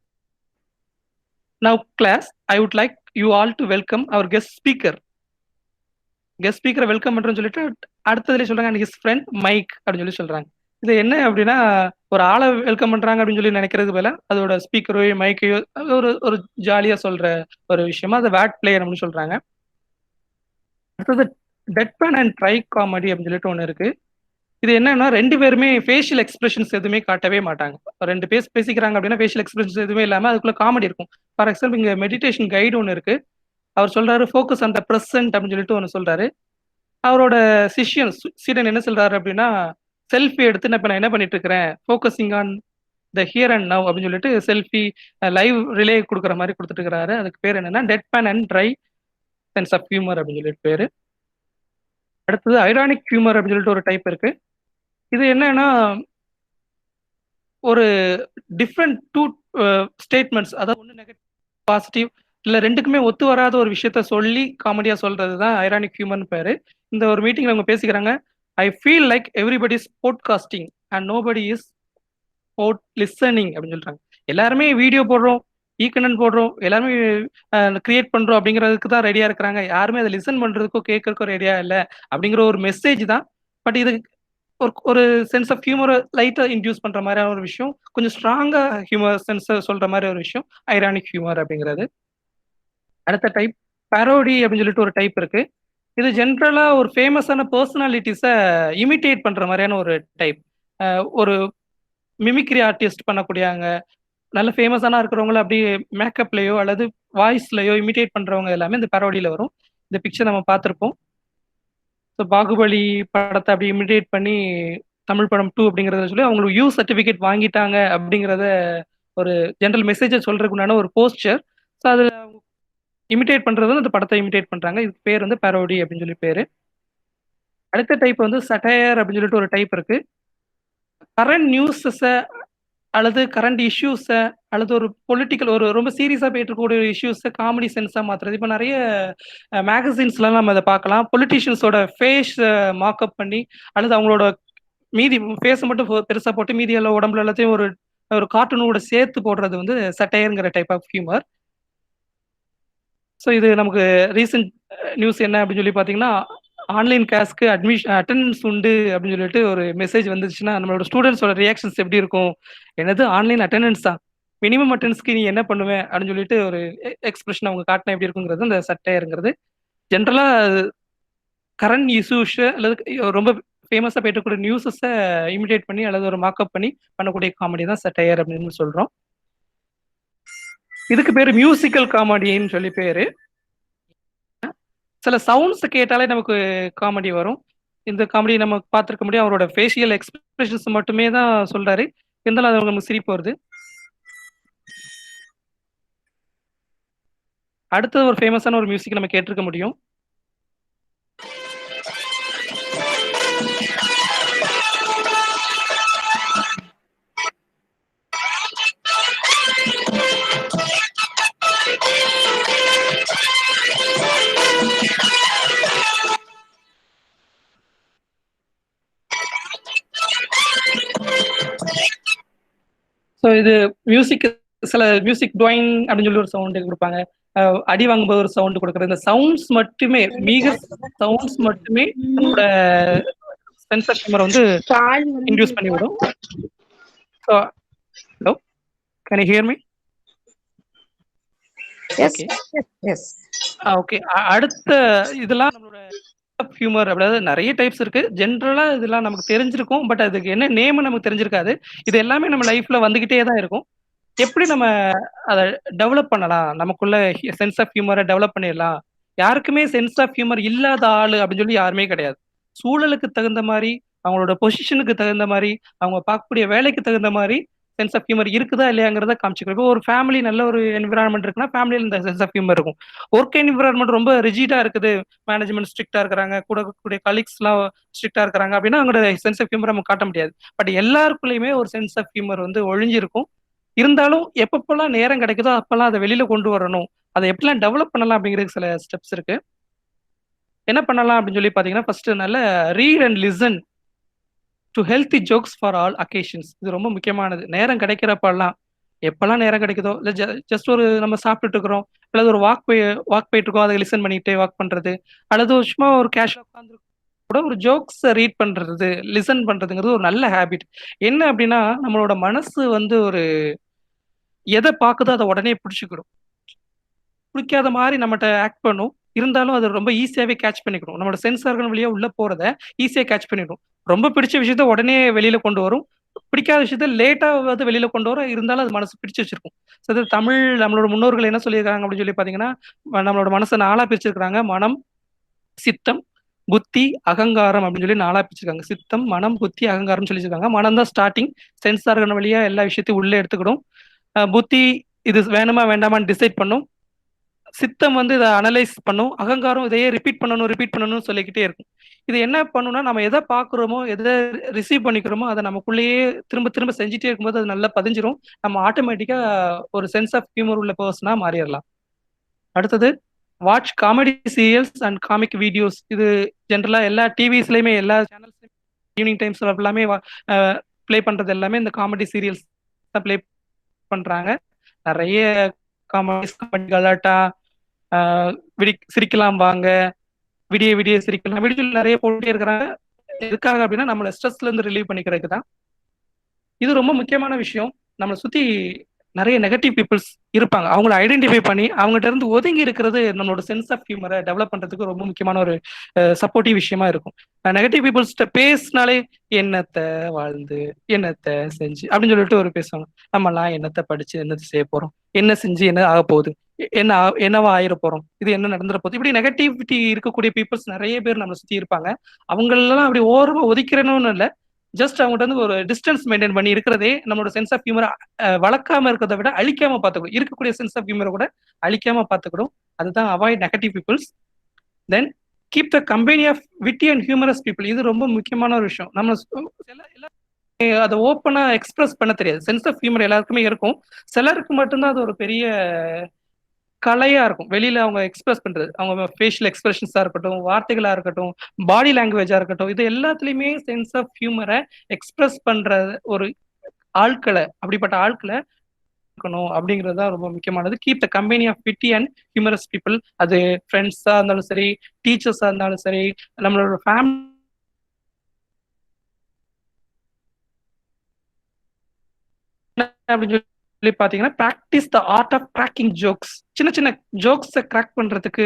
now class I would like you all to welcome our guest speaker. Guest ஸ்பீக்கரை வெல்கம் பண்றேன்னு சொல்லிட்டு அடுத்ததுல சொல்றாங்க ஹிஸ் ஃப்ரெண்ட் மைக் அப்படின்னு சொல்லி சொல்றாங்க. இது என்ன அப்படின்னா ஒரு ஆளை வெல்கம் பண்றாங்க அப்படின்னு சொல்லி நினைக்கிறது போல அதோட ஸ்பீக்கரையோ மைக்கையோ ஒரு ஜாலியா சொல்ற ஒரு விஷயமா அதை வேட் பிளே அப்படின்னு சொல்றாங்க. அடுத்தது deadpan and dry comedy அப்படின்னு சொல்லிட்டு ஒன்று இருக்கு. இது என்னன்னா ரெண்டு பேருமே ஃபேஷியல் எக்ஸ்பிரஷன்ஸ் எதுவுமே காட்டவே மாட்டாங்க. ரெண்டு பேசிக்கிறாங்க அப்படின்னா ஃபேஷியல் எக்ஸ்பிரஷன்ஸ் எதுவுமே இல்லாமல் அதுக்குள்ள காமெடி இருக்கும். ஃபார் எக்ஸாம்பிள் இங்கே மெடிடேஷன் கைடு ஒன்று இருக்கு. அவர் சொல்றாரு ஃபோக்கஸ் ஆன் த ப்ரெசன்ட் அப்படின்னு சொல்லிட்டு ஒன்று சொல்றாரு. அவரோட சீடன் என்ன சொல்றாரு அப்படின்னா செல்ஃபி எடுத்து நான் இப்போ நான் என்ன பண்ணிட்டு இருக்கிறேன், focusing on the here and now அப்படின்னு சொல்லிட்டு செல்ஃபி லைவ் ரிலே கொடுக்குற மாதிரி கொடுத்துட்டு இருக்கிறாரு. அதுக்கு பேர் என்னன்னா deadpan and dry sense of humour அப்படின்னு சொல்லிட்டு பேரு. அடுத்தது ஐரானிக் ஹியூமர் அப்படின்னு சொல்லிட்டு ஒரு டைப் இருக்கு. இது என்னன்னா ஒரு டிஃப்ரெண்ட் டூ ஸ்டேட்மெண்ட்ஸ், அதாவது ஒன்று நெகட்டிவ் பாசிட்டிவ் இல்லை ரெண்டுக்குமே ஒத்து வராத ஒரு விஷயத்த சொல்லி காமெடியா சொல்றது தான் ஐரானிக் ஹியூமர்னு பேரு. இந்த ஒரு மீட்டிங்ல அவங்க பேசிக்கிறாங்க, I feel like everybody is podcasting and nobody is listening அப்படின்னு சொல்றாங்க. எல்லாருமே வீடியோ போடுறோம், கண்டென்ட் போடுறோம், எல்லாருமே கிரியேட் பண்றோம் அப்படிங்கிறதுக்கு தான் ரெடியா இருக்கிறாங்க. யாருமே அதை லிசன் பண்றதுக்கோ கேட்கறதுக்கோ ரெடியா இல்லை அப்படிங்கிற ஒரு மெசேஜ் தான். பட் இது ஒரு சென்ஸ் ஆஃப் ஹியூமரை லைட்டா இன்டியூஸ் பண்ற மாதிரியான ஒரு விஷயம், கொஞ்சம் ஸ்ட்ராங்கா ஹியூமர் சென்ஸ் சொல்ற மாதிரி ஒரு விஷயம் ஐரானிக் ஹியூமர் அப்படிங்கிறது. அடுத்த டைப் பேரோடி அப்படின்னு சொல்லிட்டு ஒரு டைப் இருக்கு. இது ஜென்ரலா ஒரு ஃபேமஸான பர்சனாலிட்டிஸை இமிட்டேட் பண்ற மாதிரியான ஒரு டைப். ஒரு மிமிக்ரி ஆர்டிஸ்ட் பண்ணக்கூடியாங்க, நல்ல ஃபேமஸான இருக்கிறவங்கள அப்படியே மேக்கப்லயோ அல்லது வாய்ஸ்லயோ இமிட்டேட் பண்றவங்க எல்லாமே இந்த பேரோடியில வரும். இந்த பிக்சர் நம்ம பார்த்துருப்போம். ஸோ பாகுபலி படத்தை அப்படி இமிடேட் பண்ணி தமிழ் படம் 2 அப்படிங்கிறத சொல்லி அவங்களுக்கு யூ சர்டிஃபிகேட் வாங்கிட்டாங்க அப்படிங்கிறத ஒரு ஜென்ரல் மெசேஜை சொல்றதுக்கு உண்டான ஒரு போஸ்டர். ஸோ அதில் இமிடேட் பண்றது அந்த படத்தை இமிடேட் பண்றாங்க. இதுக்கு பேர் வந்து பேரோடி அப்படின்னு சொல்லி பேரு. அடுத்த டைப் வந்து சட்டையர் அப்படின்னு சொல்லிட்டு ஒரு டைப் இருக்கு. கரண்ட் நியூஸஸை அல்லது கரண்ட் இஷ்யூஸை அல்லது ஒரு பொலிட்டிக்கல் ஒரு ரொம்ப சீரியஸாக போயிட்டு இருக்கக்கூடிய இஷ்யூஸை காமெடி சென்ஸாக மாற்றுறது. இப்போ நிறைய மேகசின்ஸ்லாம் நம்ம அதை பார்க்கலாம். பொலிட்டிஷியன்ஸோட ஃபேஸ் மார்க்அப் பண்ணி அல்லது அவங்களோட மீதி ஃபேஸை மட்டும் பெருசாக போட்டு மீதி எல்லாம் உடம்புல எல்லாத்தையும் ஒரு கார்ட்டூனோட சேர்த்து போடுறது வந்து சட்டையருங்கிற டைப் ஆஃப் ஹியூமர். ஸோ இது நமக்கு ரீசெண்ட் நியூஸ் என்ன அப்படின்னு சொல்லி பார்த்தீங்கன்னா ஆன்லைன் கிளாஸ்க்கு அட்டெண்டன்ஸ் உண்டு அப்படின்னு சொல்லிட்டு ஒரு மெசேஜ் வந்துச்சுன்னா நம்மளோட ஸ்டூடெண்ட்ஸோட ரியாக்ஷன்ஸ் எப்படி இருக்கும், என்னது ஆன்லைன் அட்டெண்டன்ஸ் தான், மினிமம் அட்டெண்டன்ஸ்க்கு நீ என்ன பண்ணுவேன் அப்படின்னு சொல்லிட்டு ஒரு எக்ஸ்பிரஷன் அவங்க காட்டினா எப்படி இருக்குங்கிறது அந்த சட்டையருங்கிறது. ஜென்ரலா கரண்ட் இஷ்யூஸ் அல்லது ரொம்ப ஃபேமஸா போயிட்டு இருக்கக்கூடிய நியூஸஸை இமிடேட் பண்ணி அல்லது ஒரு மார்க்அப் பண்ணி பண்ணக்கூடிய காமெடி தான் சட்டையர் அப்படின்னு சொல்றோம். இதுக்கு பேரு மியூசிக்கல் காமெடின்னு சொல்லி பேரு. சில சவுண்ட்ஸ் கேட்டாலே நமக்கு காமெடி வரும். இந்த காமெடி நம்ம பார்த்துருக்க முடியும். அவரோட ஃபேஷியல் எக்ஸ்பிரஷன்ஸ் மட்டுமே தான் சொல்றாரு, இருந்தாலும் அது நமக்கு சிரிப்பு வருது. அடுத்தது ஒரு ஃபேமஸான ஒரு மியூசிக் நம்ம கேட்டிருக்க முடியும். ஸோ இது மியூசிக், சில மியூசிக் டுவைங் அப்படின்னு சொல்லி ஒரு சவுண்டு கொடுப்பாங்க. அடி வாங்கும்போது ஒரு சவுண்டு கொடுக்குறது. இந்த சவுண்ட்ஸ் மட்டுமே, மீகர் சவுண்ட்ஸ் மட்டுமே நம்மளோட சென்ஸ் ஆஃப் ஹியூமரை வந்து இன்டியூஸ் பண்ணி விடும். So hello, can you hear me? Okay. அடுத்த இதெல்லாம் நம்மளோட ஹியூமர், அதாவது நிறைய டைப்ஸ் இருக்கு. ஜென்ரலா இதெல்லாம் நமக்கு தெரிஞ்சிருக்கும், பட் அதுக்கு என்ன நேம் நமக்கு தெரிஞ்சிருக்காது. இது எல்லாமே நம்ம லைஃப்ல வந்துகிட்டே தான் இருக்கும். எப்படி நம்ம அதை டெவலப் பண்ணலாம், நமக்குள்ள சென்ஸ் ஆஃப் ஹியூமரை டெவலப் பண்ணிடலாம். யாருக்குமே சென்ஸ் ஆஃப் ஹியூமர் இல்லாத ஆளு அப்படின்னு சொல்லி யாருமே கிடையாது. சூழலுக்கு தகுந்த மாதிரி, அவங்களோட பொசிஷனுக்கு தகுந்த மாதிரி, அவங்க பார்க்கக்கூடிய வேலைக்கு தகுந்த மாதிரி சென்ஸ் ஆஃப் ஹியூமர் இருக்குதா இல்லையாங்கிறத காமிச்சிக்கிறோம். இப்போ ஒரு ஃபேமிலி நல்ல ஒரு என்விரான்மெண்ட் இருக்குன்னா ஃபேமிலியில் இந்த சென்ஸ் ஆஃப் ஹியூமர் இருக்கும். ஒர்க் என்விரான்மெண்ட் ரொம்ப ரிஜிடா இருக்குது, மேனேஜ்மெண்ட் ஸ்ட்ரிக்டா இருக்கிறாங்க, கூட கலீக்ஸ்லாம் ஸ்ட்ரிக்டா இருக்கிறாங்க அப்படின்னா அவங்களோட சென்ஸ் ஆஃப் ஹியூமர் நம்ம காட்ட முடியாது. பட் எல்லாருக்குள்ளயுமே ஒரு சென்ஸ் ஆஃப் ஹியூமர் வந்து ஒழிஞ்சிருக்கும். இருந்தாலும் எப்பப்பெல்லாம் நேரம் கிடைக்குதோ அப்பெல்லாம் அதை வெளியில கொண்டு வரணும். அதை எப்படிலாம் டெவலப் பண்ணலாம் அப்படிங்கிறதுக்கு சில ஸ்டெப்ஸ் இருக்கு. என்ன பண்ணலாம் அப்படின்னு சொல்லி பாத்தீங்கன்னா, ஃபர்ஸ்ட் நல்ல read and listen to healthy jokes for all occasions. இது ரொம்ப முக்கியமானது. நேரம் கிடைக்கிறப்பெல்லாம், எப்பெல்லாம் நேரம் கிடைக்குதோ, இல்லை ஜஸ்ட் ஒரு நம்ம சாப்பிட்டுட்டு இருக்கிறோம், அல்லது ஒரு வாக் போயிட்டு இருக்கோம், அதை லிசன் பண்ணிட்டு வாக் பண்றது, அல்லது சும்மா ஒரு கேஷுவலா உட்காந்து கூட ஒரு ஜோக்ஸ் ரீட் பண்றது, லிசன் பண்றதுங்கிறது ஒரு நல்ல ஹேபிட். என்ன அப்படின்னா, நம்மளோட மனசு வந்து ஒரு எதை பார்க்குதோ அதை உடனே பிடிச்சிக்கிடும். பிடிக்காத மாதிரி நம்மகிட்ட ஆக்ட் பண்ணும். இருந்தாலும் அது ரொம்ப ஈஸியாவே கேட்ச் பண்ணிக்கணும். நம்மளோட சென்ஸ் ஆர்கன் வழியா உள்ள போறத ஈஸியா கேட்ச் பண்ணிடும். ரொம்ப பிடிச்ச விஷயத்த உடனே வெளியில கொண்டு வரும். பிடிக்காத விஷயத்த லேட்டா வெளியில கொண்டு வரும். இருந்தாலும் அது மனசு பிடிச்சு வச்சிருக்கும். ஸோ தமிழ் நம்மளோட முன்னோர்கள் என்ன சொல்லியிருக்காங்க அப்படின்னு சொல்லி பாத்தீங்கன்னா, நம்மளோட மனசை 4ஆ பிரிச்சிருக்காங்க. மனம், சித்தம், புத்தி, அகங்காரம் அப்படின்னு சொல்லி 4ஆ பிரிச்சிருக்காங்க. சித்தம், மனம், புத்தி, அகங்காரம் சொல்லியிருக்காங்க. மனம் தான் ஸ்டார்டிங், சென்ஸ் ஆர்கன் வழியா எல்லா விஷயத்தையும் உள்ளே எடுத்துக்கிடும். புத்தி இது வேணுமா வேண்டாமான்னு டிசைட் பண்ணும். சித்தம் வந்து இதை அனலைஸ் பண்ணும். அகங்காரம் இதையே ரிப்பீட் பண்ணணும்னு சொல்லிக்கிட்டே இருக்கும். இது என்ன பண்ணும்னா, நம்ம எதை பார்க்குறோமோ, எதை ரிசீவ் பண்ணிக்கிறோமோ, அதை நமக்குள்ளேயே திரும்ப திரும்ப செஞ்சுட்டே இருக்கும்போது அது நல்லா பதிஞ்சிரும். நம்ம ஆட்டோமேட்டிக்கா ஒரு சென்ஸ் ஆஃப் ஹியூமர் உள்ள பர்சனா மாறிடலாம். அடுத்தது, watch comedy serials and comic videos. இது ஜென்ரலா எல்லா டிவிஸ்லயுமே, எல்லா சேனல்ஸ்லயுமே ஈவினிங் டைம்ஸ் எல்லாமே பிளே பண்றது எல்லாமே இந்த காமெடி சீரியல்ஸ் தான் பிளே பண்றாங்க. நிறைய காமெடி, கலாட்டா, சிரிக்கலாம் வாங்க, விடிய விடிய சிரிக்கலாம், விடிய நிறைய போட்டே இருக்கிறாங்க. எதுக்காக அப்படின்னா நம்மள ஸ்ட்ரெஸ்ல இருந்து ரிலீவ் பண்ணிக்கிறதுக்கு தான். இது ரொம்ப முக்கியமான விஷயம். நம்மளை சுத்தி நிறைய நெகட்டிவ் பீப்புள்ஸ் இருப்பாங்க. அவங்கள ஐடென்டிஃபை பண்ணி அவங்ககிட்ட இருந்து ஒதுங்கி இருக்கிறது நம்மளோட சென்ஸ் ஆஃப் ஹியூமரை டெவலப் பண்றதுக்கு ரொம்ப முக்கியமான ஒரு சப்போர்ட்டிவ் விஷயமா இருக்கும். நெகட்டிவ் பீப்புள்ஸ்கிட்ட பேசினாலே என்னத்தை வாழ்ந்து என்னத்தை செஞ்சு அப்படின்னு சொல்லிட்டு ஒரு பேசுவாங்க. நம்மலாம் என்னத்தை படிச்சு என்னத்தை செய்ய போறோம், என்ன செஞ்சு என்ன ஆக போகுது, என்னவா ஆயிர போறோம், இது என்ன நடந்துட போகுது, இப்படி நெகட்டிவிட்டி இருக்கக்கூடிய பீப்புள்ஸ் நிறைய பேர் நம்மளை சுத்தி இருப்பாங்க. அவங்களெல்லாம் அப்படி ஓரமா ஒதுக்கிறணும்னு இல்லை, ஜஸ்ட் அவங்ககிட்ட வந்து ஒரு டிஸ்டன்ஸ் மெயின்டைன் பண்ணி இருக்கிறதே நம்மளோட சென்ஸ் ஆஃப் ஹியூமரை வளர்க்காம இருக்கிறத விட அழிக்காம பார்த்துக்கணும். இருக்கக்கூடிய சென்ஸ் ஆஃப் ஹியூமரை கூட அழிக்காம பார்த்துக்கணும். அதுதான் avoid negative peoples. Then keep the company of witty and humorous people. இது ரொம்ப முக்கியமான ஒரு விஷயம். நம்ம அதை ஓப்பனா எக்ஸ்பிரஸ் பண்ண தெரியாது. சென்ஸ் ஆஃப் ஹியூமர் எல்லாருக்குமே இருக்கும். சிலருக்கு மட்டும்தான் அது ஒரு பெரிய கலையா இருக்கும். வெளியில அவங்க எக்ஸ்பிரஸ் பண்றது, அவங்க ஃபேஷியல் எக்ஸ்பிரஷன்ஸா இருக்கட்டும், வார்த்தைகளா இருக்கட்டும், பாடி லாங்குவேஜா இருக்கட்டும், இது எல்லாத்துலயுமே சென்ஸ் ஆஃப் ஹியூமரை எக்ஸ்பிரஸ் பண்ற ஒரு ஆட்களை, அப்படிப்பட்ட ஆட்களை இருக்கணும் அப்படிங்கிறது தான் ரொம்ப முக்கியமானது. Keep the company of witty and humorous people. அது ஃப்ரெண்ட்ஸா இருந்தாலும் சரி, டீச்சர்ஸா இருந்தாலும் சரி, நம்மளோட ஃபேமிலி அப்படின்னு சொல்லி பாத்தீங்கன்னா, practice the art of cracking jokes. சின்ன சின்ன ஜோக்ஸை கிராக் பண்றதுக்கு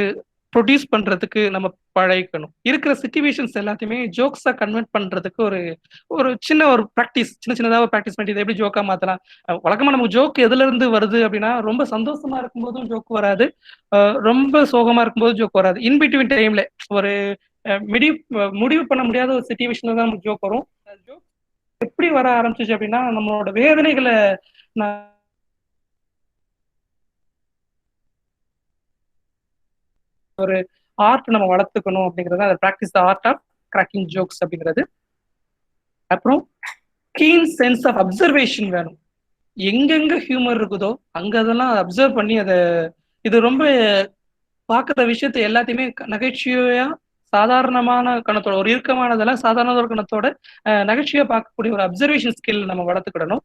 ப்ரொடியூஸ் பண்றதுக்கு நம்ம பழகிக்கணும். இருக்கிற சிச்சுவேஷன்ஸ் எல்லாத்தையுமே ஜோக்ஸா கன்வெர்ட் பண்றதுக்கு ஒரு ஒரு சின்ன ஒரு ப்ராக்டிஸ், சின்னதா ஒரு ப்ராக்டிஸ் பண்ணி இதை எப்படி ஜோக்கா மாத்தலாம். வழக்கமா நமக்கு ஜோக் எதுல இருந்து வருது அப்படின்னா, ரொம்ப சந்தோஷமா இருக்கும்போதும் ஜோக் வராது, ரொம்ப சோகமா இருக்கும்போது ஜோக் வராது. இன்பிட்வீன் டைம்ல ஒரு முடிவு பண்ண முடியாத ஒரு சிச்சுவேஷன்ல தான் நமக்கு ஜோக் வரும். ஜோக் எப்படி வர ஆரம்பிச்சிச்சு அப்படின்னா, நம்மளோட வேதனைகளை ஒரு ஆர்ட் நம்ம வளர்த்துக்கணும் அப்படிங்கிறது, அதை practice the art of cracking jokes அப்படிங்கிறது. அப்புறம் கீன் சென்ஸ் ஆஃப் அப்சர்வேஷன் வேணும். எங்கெங்க ஹியூமர் இருக்குதோ அங்க அதெல்லாம் அப்சர்வ் பண்ணி அதை இது ரொம்ப பார்க்குற விஷயத்தை எல்லாத்தையுமே நகைச்சுவையா சாதாரணமான கணத்தோட, ஒரு இறுக்கமானதெல்லாம் சாதாரண ஒரு கணத்தோட நகைச்சுவையா பார்க்கக்கூடிய ஒரு அப்சர்வேஷன் ஸ்கில் நம்ம வளர்த்துக்கிடணும்.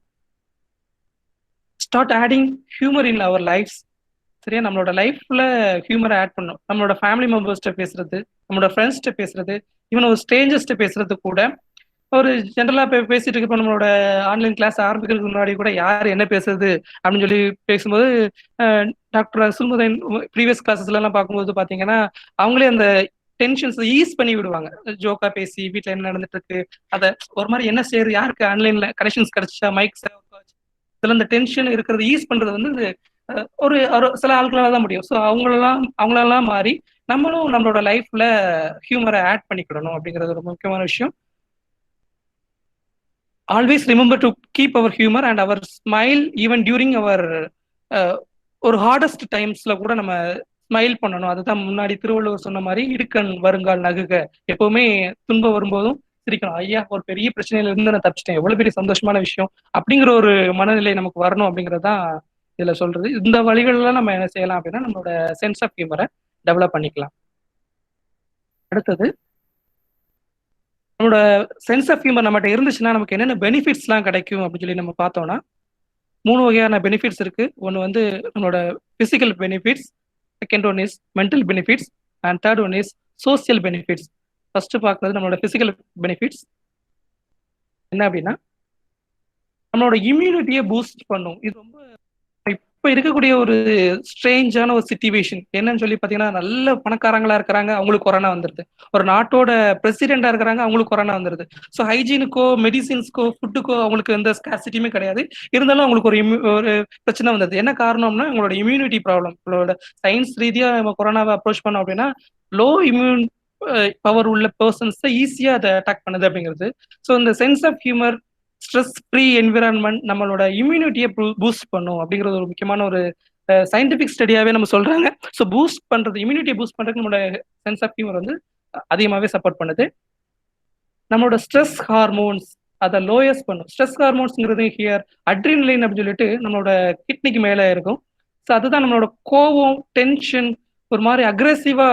Start adding humour in our lifes. சரியா, நம்மளோட லைஃப்ல ஹியூமரை ஆட் பண்ணணும். நம்மளோட ஃபேமிலி மெம்பர்ஸ்கிட்ட பேசுறது, நம்மளோட ஃப்ரெண்ட்ஸ்கிட்ட பேசுறது, ஈவன் ஒரு ஸ்ட்ரேஞ்சர்ஸ்கிட்ட பேசுறது கூட ஒரு ஜென்ரலா பேசிட்டு இருக்கப்போ நம்மளோட ஆன்லைன் கிளாஸ் ஆரம்பிக்கிறதுக்கு முன்னாடி கூட யார் என்ன பேசுறது அப்படின்னு சொல்லி பேசும்போது டாக்டர் அசுல்முதன் ப்ரீவியஸ் கிளாஸஸ்ல எல்லாம் பார்க்கும்போது பாத்தீங்கன்னா அவங்களே அந்த டென்ஷன்ஸ் ஈஸ் பண்ணி விடுவாங்க. ஜோக்கா பேசி வீட்டுல என்ன நடந்துட்டு இருக்கு, அதை ஒரு மாதிரி என்ன செய்யுது, யாருக்கு ஆன்லைன்ல கனெக்ஷன்ஸ் கிடைச்சா, மைக்ஸ் இதுல இந்த டென்ஷன் இருக்கிறது ஈஸ் பண்றது வந்து ஒரு சில ஆட்களால தான் முடியும். ஸோ அவங்களெல்லாம் மாறி நம்மளும் நம்மளோட லைஃப்ல ஹியூமரை ஆட் பண்ணிக்கிடணும் அப்படிங்கிறது ஒரு முக்கியமான விஷயம். Always remember to keep our humour and our smile even during our ஒரு ஹார்டஸ்ட் டைம்ஸ்ல கூட நம்ம ஸ்மைல் பண்ணணும். அதுதான் முன்னாடி திருவள்ளுவர் சொன்ன மாதிரி இடுக்கண் வருங்கால் நகுக, எப்பவுமே துன்பம் வரும்போதும் சிரிக்கணும். ஐயா ஒரு பெரிய பிரச்சனையில இருந்து நான் தப்பிச்சிட்டேன், எவ்வளவு பெரிய சந்தோஷமான விஷயம் அப்படிங்கிற ஒரு மனநிலை நமக்கு வரணும் அப்படிங்கிறது தான் இதுல சொல்றது. இந்த வழிகள்லாம் நம்ம என்ன செய்யலாம் அப்படின்னா நம்மளோட சென்ஸ் ஆஃப் ஹியூமரை டெவலப் பண்ணிக்கலாம். அடுத்தது நம்மளோட சென்ஸ் ஆஃப் ஹியூமர் நம்மகிட்ட இருந்துச்சுன்னா நமக்கு என்னென்ன பெனிஃபிட்ஸ்லாம் கிடைக்கும் அப்படின்னு சொல்லி நம்ம பார்த்தோம்னா 3 வகையான பெனிஃபிட்ஸ் இருக்கு. ஒன்று வந்து நம்மளோட physical benefits, second one is mental benefits and third one is social benefits. First பார்க்கறது நம்மளோட பிசிக்கல் பெனிஃபிட்ஸ் என்ன அப்படின்னா நம்மளோட இம்யூனிட்டியை பூஸ்ட் பண்ணும். இது ரொம்ப இப்போ இருக்கக்கூடிய ஒரு ஸ்ட்ரேஞ்சான ஒரு சிச்சுவேஷன் என்னன்னு சொல்லி பார்த்தீங்கன்னா, நல்ல பணக்காரங்களா இருக்கிறாங்க, அவங்களுக்கு கொரோனா வந்துருது. ஒரு நாட்டோட பிரசிடென்டா இருக்கிறாங்க, அவங்களுக்கு கொரோனா வந்துருது. ஸோ ஹைஜீனுக்கோ மெடிசின்ஸ்க்கோ ஃபுட்டுக்கோ அவங்களுக்கு எந்த ஸ்காசிட்டியுமே கிடையாது. இருந்தாலும் அவங்களுக்கு ஒரு பிரச்சனை வந்தது. என்ன காரணம்னா அவங்களோட இம்யூனிட்டி ப்ராப்ளம். அவங்களோட சயின்ஸ் ரீதியாக நம்ம கொரோனாவை அப்ரோச் பண்ணோம் அப்படின்னா லோ இம்யூன் பவர் உள்ள பர்சன்ஸை ஈஸியாக அதை அட்டாக் பண்ணுது அப்படிங்கிறது. ஸோ இந்த sense of humour, stress free environment நம்மளோட இம்யூனிட்டியை பூஸ்ட் பண்ணும் அப்படிங்கிறது ஒரு முக்கியமான ஒரு சயின்டிபிக் ஸ்டடியாவே நம்ம சொல்றாங்க. ஸோ பூஸ்ட் பண்றது, இம்யூனிட்டியை பூஸ்ட் பண்றதுக்கு நம்மளோட சென்ஸ் ஆஃப் ஹியூமர் வந்து அதிகமாகவே சப்போர்ட் பண்ணுது. நம்மளோட ஸ்ட்ரெஸ் ஹார்மோன்ஸ் அதை லோயஸ்ட் பண்ணும். ஸ்ட்ரெஸ் ஹார்மோன்ஸ்ங்கிறது ஹியர் அட்ரினலின் அப்படின்னு சொல்லிட்டு நம்மளோட கிட்னிக்கு மேலே இருக்கும். ஸோ அதுதான் நம்மளோட கோவம், டென்ஷன், ஒரு மாதிரி அக்ரெசிவா